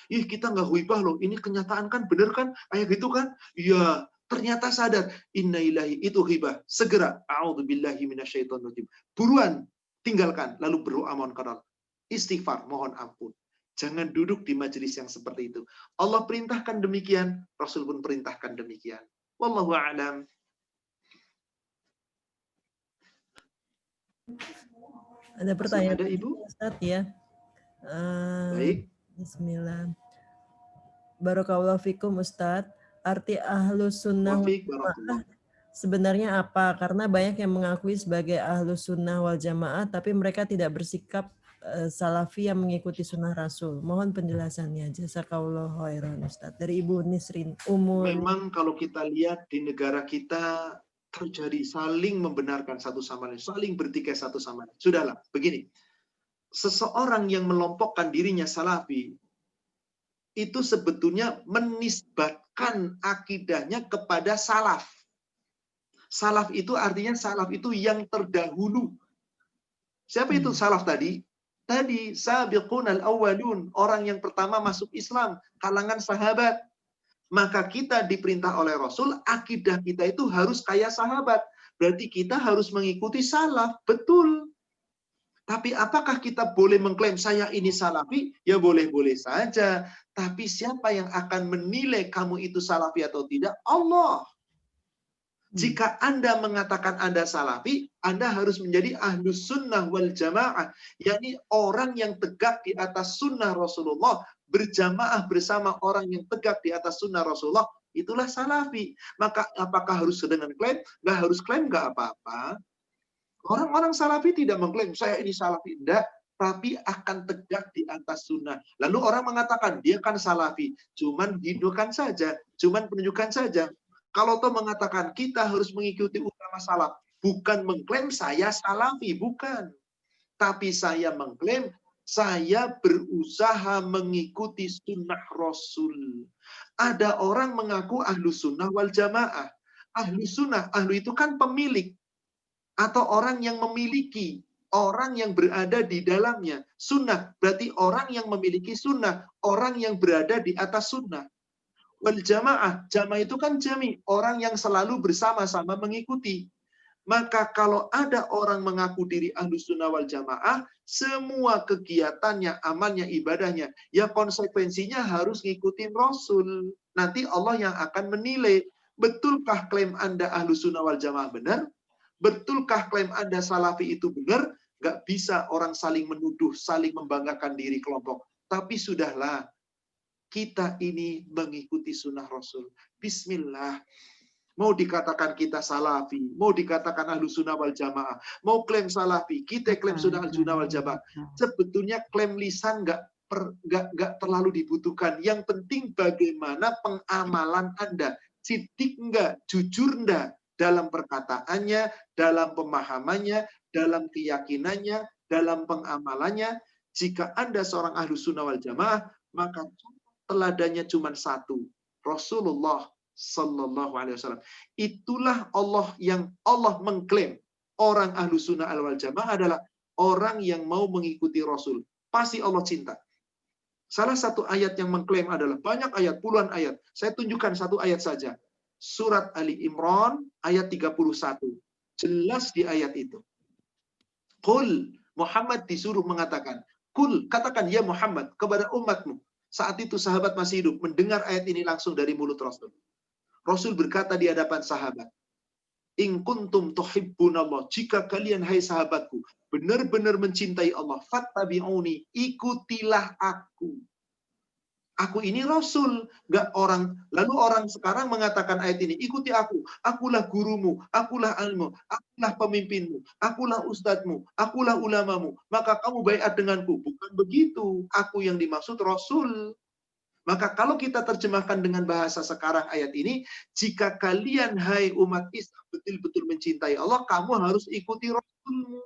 Ih, kita nggak ghibah loh, ini kenyataan kan, bener kan, kayak gitu kan? Iya, ternyata sadar, inna ilahi itu ghibah. Segera, a'udzubillahi minasyaitonirrajim. Buruan, tinggalkan, lalu berdoa mohon kepada Allah. Istighfar, mohon ampun. Jangan duduk di majelis yang seperti itu. Allah perintahkan demikian, Rasul pun perintahkan demikian. Wallahu a'lam. Ada pertanyaan ada, Ibu? Ustaz ya. Baik. Bismillah. Barakallahu fikum Ustaz. Arti ahlus sunnah wal jamaah sebenarnya apa? Karena banyak yang mengakui sebagai ahlus sunnah wal jamaah, tapi mereka tidak bersikap salafi yang mengikuti sunnah Rasul. Mohon penjelasannya. Jazakallahu khairan Ustaz. Dari Ibu Nisrin. Memang kalau kita lihat di negara kita terjadi saling membenarkan satu sama lain, saling bertikai satu sama lain. Sudahlah, begini. Seseorang yang melompokkan dirinya salafi, itu sebetulnya menisbatkan akidahnya kepada salaf. Salaf itu artinya salaf itu yang terdahulu. Siapa itu salaf tadi? Tadi, sabiqun al-awwalun, orang yang pertama masuk Islam, kalangan sahabat. Maka kita diperintah oleh Rasul, akidah kita itu harus kayak sahabat. Berarti kita harus mengikuti salaf, betul. Tapi apakah kita boleh mengklaim saya ini salafi? Ya boleh-boleh saja. Tapi siapa yang akan menilai kamu itu salafi atau tidak? Allah. Jika Anda mengatakan Anda salafi, Anda harus menjadi ahlus sunnah wal jamaah. Yakni orang yang tegak di atas sunnah Rasulullah, berjamaah bersama orang yang tegak di atas sunnah Rasulullah, itulah salafi. Maka apakah harus dengan klaim? Nggak harus klaim, nggak apa-apa. Orang-orang salafi tidak mengklaim, saya ini salafi. Tidak, tapi akan tegak di atas sunnah. Lalu orang mengatakan, dia kan salafi. Cuman hidupkan saja, cuman penunjukkan saja. Kalau toh mengatakan, kita harus mengikuti ulama salaf. Bukan mengklaim saya salafi, bukan. Tapi saya mengklaim, saya berusaha mengikuti sunnah Rasul. Ada orang mengaku ahlu sunnah wal jamaah. Ahlu sunnah, ahlu itu kan pemilik. Atau orang yang memiliki. orang yang berada di dalamnya. Sunnah berarti orang yang memiliki sunnah, orang yang berada di atas sunnah. Wal jamaah, jamaah itu kan jami, orang yang selalu bersama-sama mengikuti. Maka kalau ada orang mengaku diri Ahlus Sunnah wal Jamaah, semua kegiatannya, amalnya, ibadahnya, ya konsekuensinya harus ngikutin Rasul. Nanti Allah yang akan menilai, betulkah klaim Anda Ahlus Sunnah wal Jamaah benar? Betulkah klaim Anda Salafi itu benar? Gak bisa orang saling menuduh, saling membanggakan diri kelompok. Tapi sudahlah, kita ini mengikuti sunnah Rasul. Bismillah. Mau dikatakan kita Salafi, mau dikatakan Ahlus Sunnah wal Jamaah, mau klaim Salafi, kita klaim sunnah Ahlus Sunnah wal Jamaah. Sebetulnya klaim lisan nggak terlalu dibutuhkan. Yang penting bagaimana pengamalan Anda. Sidik enggak, jujur enggak dalam perkataannya, dalam pemahamannya, dalam keyakinannya, dalam pengamalannya. Jika Anda seorang Ahlus Sunnah wal Jamaah, maka teladannya cuma satu, Rasulullah Sallallahu Alaihi Wasallam. Itulah Allah yang Allah mengklaim orang Ahlu Sunnah wal Jamaah adalah orang yang mau mengikuti Rasul. Pasti Allah cinta. Salah satu ayat yang mengklaim adalah banyak ayat, puluhan ayat. Saya tunjukkan satu ayat saja. Surat Ali Imran ayat 31. Jelas di ayat itu. Qul, Muhammad disuruh mengatakan. Qul, katakan ya Muhammad kepada umatmu. Saat itu sahabat masih hidup, mendengar ayat ini langsung dari mulut Rasul. Rasul berkata di hadapan sahabat, "In kuntum tuhibbunallah, jika kalian hai sahabatku benar-benar mencintai Allah, fattabi'uni, ikutilah aku." Aku ini Rasul, enggak orang. Lalu orang sekarang mengatakan ayat ini, ikuti aku, akulah gurumu, akulah ilmu, akulah pemimpinmu, akulah ustadzmu, akulah ulamamu, maka kamu baiat denganku. Bukan begitu. Aku yang dimaksud Rasul. Maka kalau kita terjemahkan dengan bahasa sekarang ayat ini, jika kalian hai umat Islam betul-betul mencintai Allah, kamu harus ikuti Rasulmu.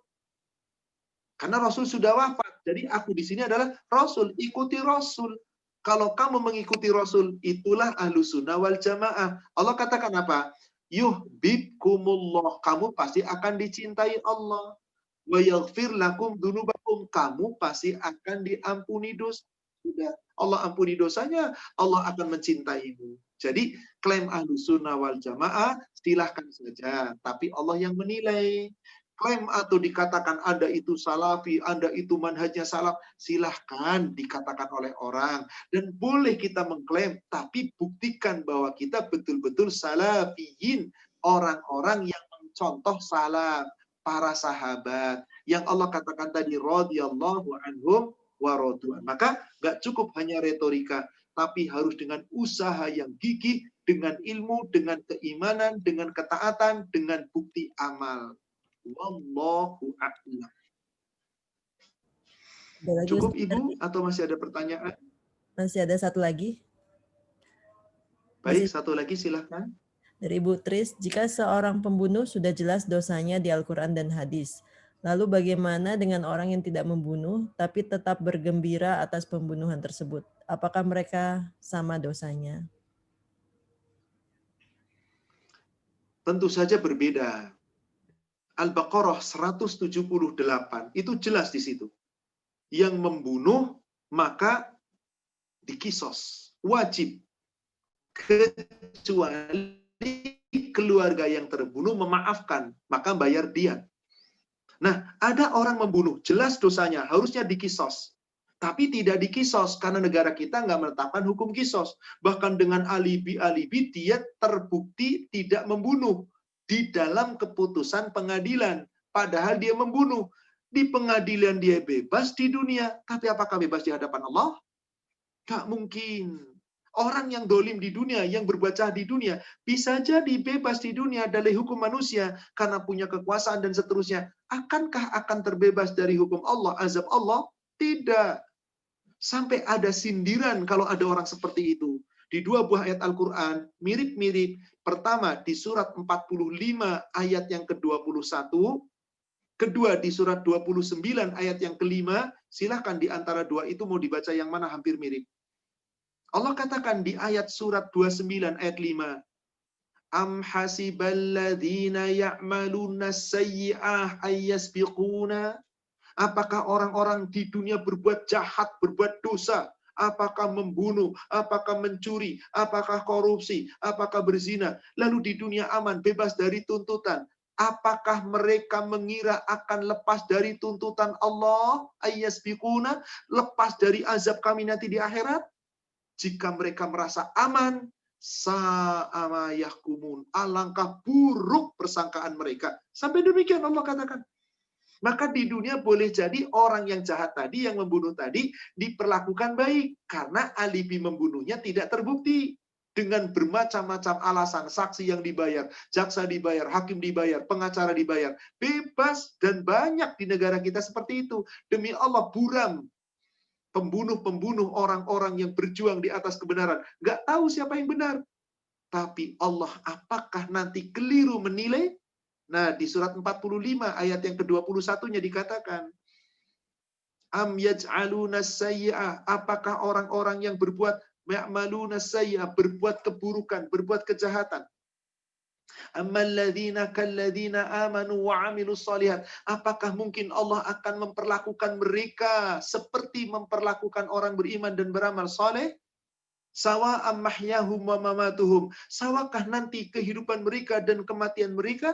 Karena Rasul sudah wafat. Jadi aku di sini adalah Rasul, ikuti Rasul. Kalau kamu mengikuti Rasul, itulah Ahlus Sunnah wal Jamaah. Allah katakan apa? Yuhibbukumullah, kamu pasti akan dicintai Allah. Wa yaghfir lakum dzunubakum, kamu pasti akan diampuni dosa. Sudah, Allah ampuni dosanya, Allah akan mencintaimu. Jadi, klaim Ahlus Sunnah wal Jamaah, silahkan saja. Tapi Allah yang menilai. Klaim atau dikatakan Anda itu Salafi, Anda itu manhajnya salaf, silahkan dikatakan oleh orang. Dan boleh kita mengklaim, tapi buktikan bahwa kita betul-betul Salafiyin. Orang-orang yang mencontoh salaf, para sahabat. Yang Allah katakan tadi, radhiyallahu anhum wa radu'an. Maka nggak cukup hanya retorika, tapi harus dengan usaha yang gigih, dengan ilmu, dengan keimanan, dengan ketaatan, dengan bukti amal. Wallahu a'lam. Cukup Ibu atau masih ada pertanyaan? Masih ada satu lagi. Baik, satu lagi silahkan. Dari Ibu Tris, jika seorang pembunuh sudah jelas dosanya di Al-Quran dan hadis, lalu bagaimana dengan orang yang tidak membunuh tapi tetap bergembira atas pembunuhan tersebut? Apakah mereka sama dosanya? Tentu saja berbeda. Al-Baqarah 178 itu jelas di situ. Yang membunuh maka dikisos, wajib. Kecuali keluarga yang terbunuh memaafkan, maka bayar diat. Nah, ada orang membunuh, jelas dosanya, harusnya dikisos. Tapi tidak dikisos, karena negara kita nggak menetapkan hukum kisos. Bahkan dengan alibi-alibi, dia terbukti tidak membunuh. Di dalam keputusan pengadilan. Padahal dia membunuh. Di pengadilan dia bebas di dunia. Tapi apakah bebas di hadapan Allah? Gak mungkin. Orang yang dolim di dunia, yang berbuat jahat di dunia, bisa jadi bebas di dunia dari hukum manusia. Karena punya kekuasaan dan seterusnya. Akankah akan terbebas dari hukum Allah, azab Allah? Tidak. Sampai ada sindiran kalau ada orang seperti itu. Di dua buah ayat Al-Quran, mirip-mirip. Pertama, di surat 45 ayat yang ke-21. Kedua, di surat 29 ayat yang kelima. Silahkan di antara dua itu mau dibaca yang mana hampir mirip. Allah katakan di ayat surat 29 ayat 5. Am hasiballadzina ya'maluna sayyi'ah ayyasbiquna. Apakah orang-orang di dunia berbuat jahat, berbuat dosa? Apakah membunuh, apakah mencuri, apakah korupsi, apakah berzina, lalu di dunia aman, bebas dari tuntutan. Apakah mereka mengira akan lepas dari tuntutan Allah? Ayyasbiquna, lepas dari azab kami nanti di akhirat? Jika mereka merasa aman, sa'ama yahkumun. Alangkah buruk persangkaan mereka. Sampai demikian Allah katakan. Maka di dunia boleh jadi orang yang jahat tadi, yang membunuh tadi, diperlakukan baik. Karena alibi membunuhnya tidak terbukti. Dengan bermacam-macam alasan, saksi yang dibayar, jaksa dibayar, hakim dibayar, pengacara dibayar. Bebas dan banyak di negara kita seperti itu. Demi Allah, buram. Pembunuh-pembunuh orang-orang yang berjuang di atas kebenaran. Nggak tahu siapa yang benar. Tapi Allah apakah nanti keliru menilai? Nah, di surat 45 ayat yang ke-21-nya dikatakan, am yaj'aluna sayyi'ah, apakah orang-orang yang berbuat ya'maluna sayyi'ah, berbuat keburukan, berbuat kejahatan. Amalladzina kalladzina amanu wa 'amilus shalihat, apakah mungkin Allah akan memperlakukan mereka seperti memperlakukan orang beriman dan beramal saleh? Sawa'am mahyahum wa mamatuhum, sawakah nanti kehidupan mereka dan kematian mereka?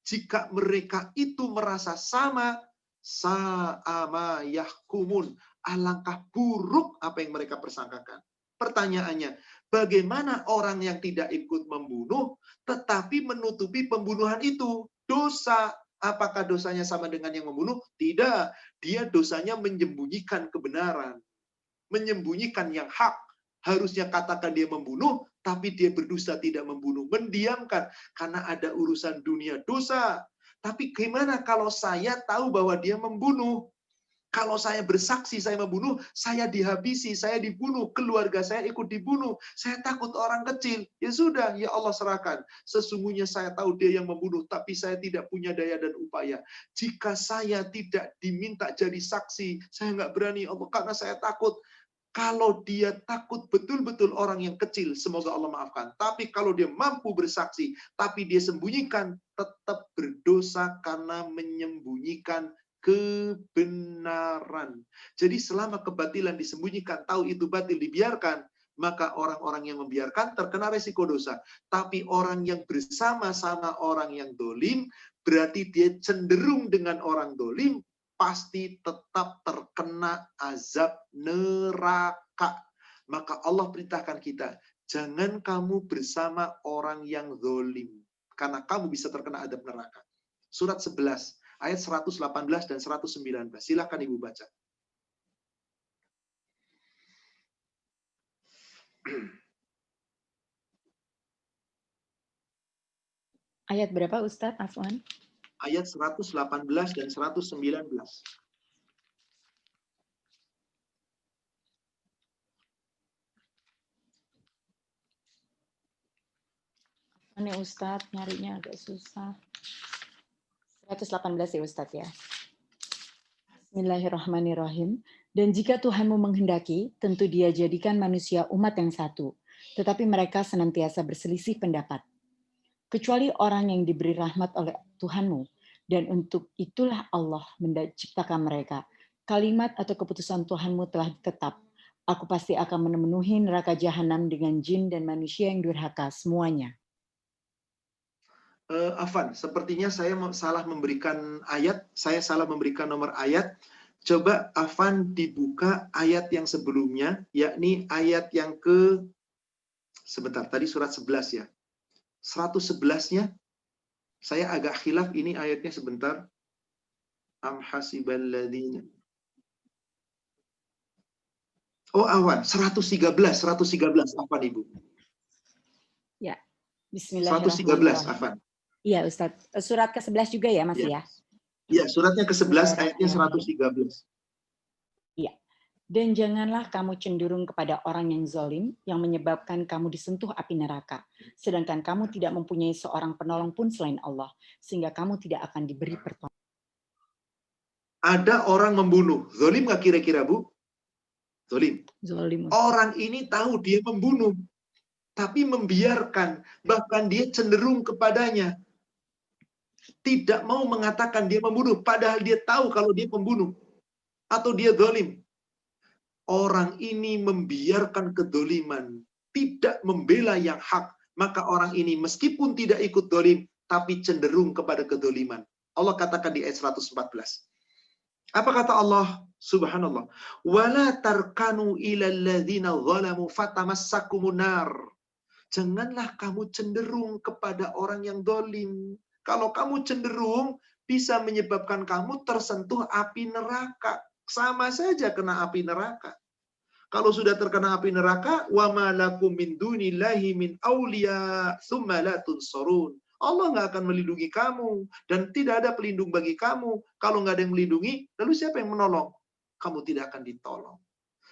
Jika mereka itu merasa sama, sa'ama yahkumun, alangkah buruk apa yang mereka persangkakan. Pertanyaannya, bagaimana orang yang tidak ikut membunuh, tetapi menutupi pembunuhan itu? Dosa. Apakah dosanya sama dengan yang membunuh? Tidak. Dia dosanya menyembunyikan kebenaran. Menyembunyikan yang hak. Harusnya katakan dia membunuh, tapi dia berdusta tidak membunuh. Mendiamkan, karena ada urusan dunia dosa. Tapi gimana kalau saya tahu bahwa dia membunuh? Kalau saya bersaksi saya membunuh, saya dihabisi, saya dibunuh, keluarga saya ikut dibunuh. Saya takut orang kecil. Ya sudah, ya Allah serahkan. Sesungguhnya saya tahu dia yang membunuh, tapi saya tidak punya daya dan upaya. Jika saya tidak diminta jadi saksi, saya nggak berani, Allah, karena saya takut. Kalau dia takut betul-betul orang yang kecil, semoga Allah maafkan. Tapi kalau dia mampu bersaksi, tapi dia sembunyikan, tetap berdosa karena menyembunyikan kebenaran. Jadi selama kebatilan disembunyikan, tahu itu batil, dibiarkan, maka orang-orang yang membiarkan terkena resiko dosa. Tapi orang yang bersama-sama orang yang dolim, berarti dia cenderung dengan orang dolim, pasti tetap terkena azab neraka. Maka Allah perintahkan kita, jangan kamu bersama orang yang zalim, karena kamu bisa terkena azab neraka. Surat 11, ayat 118 dan 119. Silakan Ibu baca. Ayat berapa Ustadz Afwan? Ayat 118 dan 119. Ini Ustadz, nyarinya agak susah. 118 ya Ustadz ya. Bismillahirrahmanirrahim. Dan jika Tuhanmu menghendaki, tentu Dia jadikan manusia umat yang satu. Tetapi mereka senantiasa berselisih pendapat. Kecuali orang yang diberi rahmat oleh Tuhanmu. Dan untuk itulah Allah menciptakan mereka. Kalimat atau keputusan Tuhanmu telah tetap. Aku pasti akan memenuhi neraka jahanam dengan jin dan manusia yang durhaka semuanya. Afan, sepertinya saya salah memberikan ayat, saya salah memberikan nomor ayat. Coba Afan dibuka ayat yang sebelumnya, yakni ayat yang sebentar, tadi surat 11 ya. 111-nya, saya agak khilaf ini ayatnya sebentar. Am hasiballadzina. Oh, Awan, 113, Afan Ibu. Ya, Bismillahirrahmanirrahim. 113, Afan. Iya Ustadz, surat ke-11 juga ya Mas ya? Iya, suratnya ke-11 ayatnya 113. Iya. Dan janganlah kamu cenderung kepada orang yang zalim yang menyebabkan kamu disentuh api neraka, sedangkan kamu tidak mempunyai seorang penolong pun selain Allah, sehingga kamu tidak akan diberi pertolongan. Ada orang membunuh, zalim nggak kira-kira Bu? Zalim. Zalim. Orang ini tahu dia membunuh, tapi membiarkan, bahkan dia cenderung kepadanya. Tidak mau mengatakan dia membunuh, padahal dia tahu kalau dia pembunuh. atau dia zalim. Orang ini membiarkan kedoliman, tidak membela yang hak, maka orang ini meskipun tidak ikut zalim, tapi cenderung kepada kedoliman. Allah katakan di ayat 114. Apa kata Allah? Subhanallah. Wala tarkanu ilal ladzina zalamu fatamassakumun nar. Janganlah kamu cenderung kepada orang yang dolim. Kalau kamu cenderung, bisa menyebabkan kamu tersentuh api neraka. Sama saja kena api neraka. Kalau sudah terkena api neraka, wa ma lakum min dunillahi min awliya tsumma la tunsarun. Allah nggak akan melindungi kamu dan tidak ada pelindung bagi kamu. Kalau nggak ada yang melindungi, lalu siapa yang menolong? Kamu tidak akan ditolong.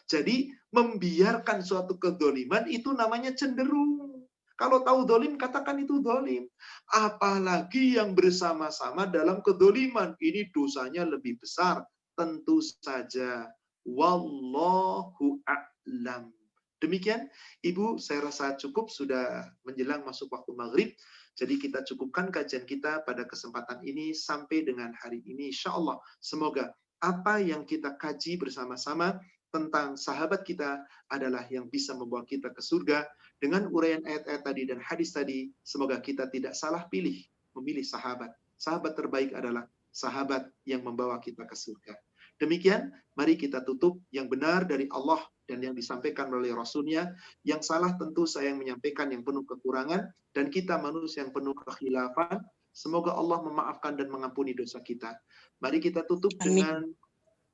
Jadi membiarkan suatu kedoliman itu namanya cenderung. Kalau tahu dolim, katakan itu dolim. Apalagi yang bersama-sama dalam kedoliman. Ini dosanya lebih besar. Tentu saja. Wallahu a'lam. Demikian, Ibu, saya rasa cukup sudah menjelang masuk waktu maghrib. Jadi kita cukupkan kajian kita pada kesempatan ini sampai dengan hari ini. Insya Allah, semoga apa yang kita kaji bersama-sama tentang sahabat kita adalah yang bisa membawa kita ke surga. Dengan uraian ayat-ayat tadi dan hadis tadi, semoga kita tidak salah pilih memilih sahabat. Sahabat terbaik adalah sahabat yang membawa kita ke surga. Demikian, mari kita tutup yang benar dari Allah dan yang disampaikan melalui Rasulnya. Yang salah tentu saya yang menyampaikan yang penuh kekurangan, dan kita manusia yang penuh kekhilafan. Semoga Allah memaafkan dan mengampuni dosa kita. Mari kita tutup dengan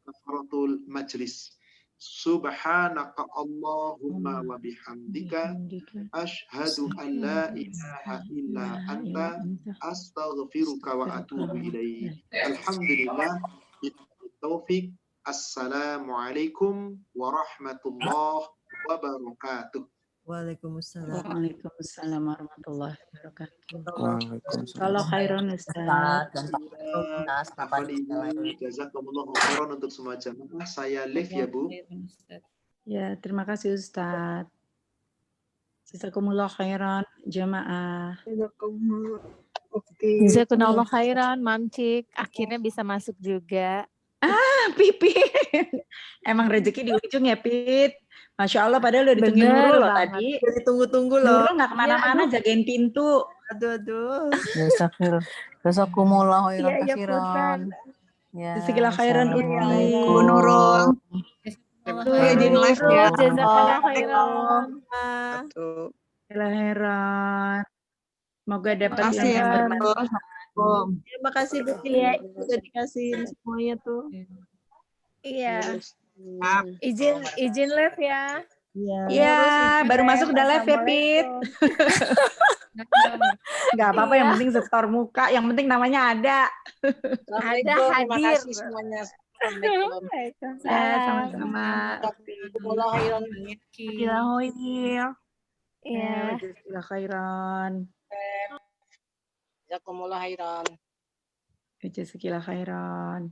kafaratul majlis. Subhanaka Allahumma wa bihamdika asyhadu an la ilaha illa anta astaghfiruka wa atubu ilaik. Alhamdulillah. Taufik. Assalamualaikum warahmatullahi wabarakatuh. Waalaikumsalam. Waalaikumsalam warahmatullahi wabarakatuh. Waalaikumsalam. Kalau khairan Ustaz. Jazakumullahu khairan untuk semua jamaah. Saya live ya, Bu. Ya, terima kasih Ustaz. Jazakumullah khairan jamaah. Jazakumullah khairan, Mamcik. Akhirnya bisa masuk juga. Pipit. Emang rezeki di ujung ya, Pit. Masya Allah, padahal udah ditunggu Bener Nurul loh banget. tadi. Udah ditunggu-tunggu loh. Nurul nggak kemana-mana, jagain pintu. Aduh. Jazakumullah khairan Iya, katsiran. Ya, Jazakallah khairan, Uti. assalamualaikum. Bu Nurul. Izin live ya. Jazakallah khairan. Jazakallah khairan. Semoga dapat Makasih ilmu yang ya. bermanfaat. Terima kasih Bu. Iya. Sudah dikasih semuanya tuh. Iya. Izin live ya. Iya. Iya, baru masuk udah live ya, Pit. Nggak apa-apa, yang penting setor muka, yang penting namanya ada. Ada hadir. Semuanya. Ya, sama-sama. Iya. Jazakallah khairan. Jazakumullah khairan. Jazakallah khairan.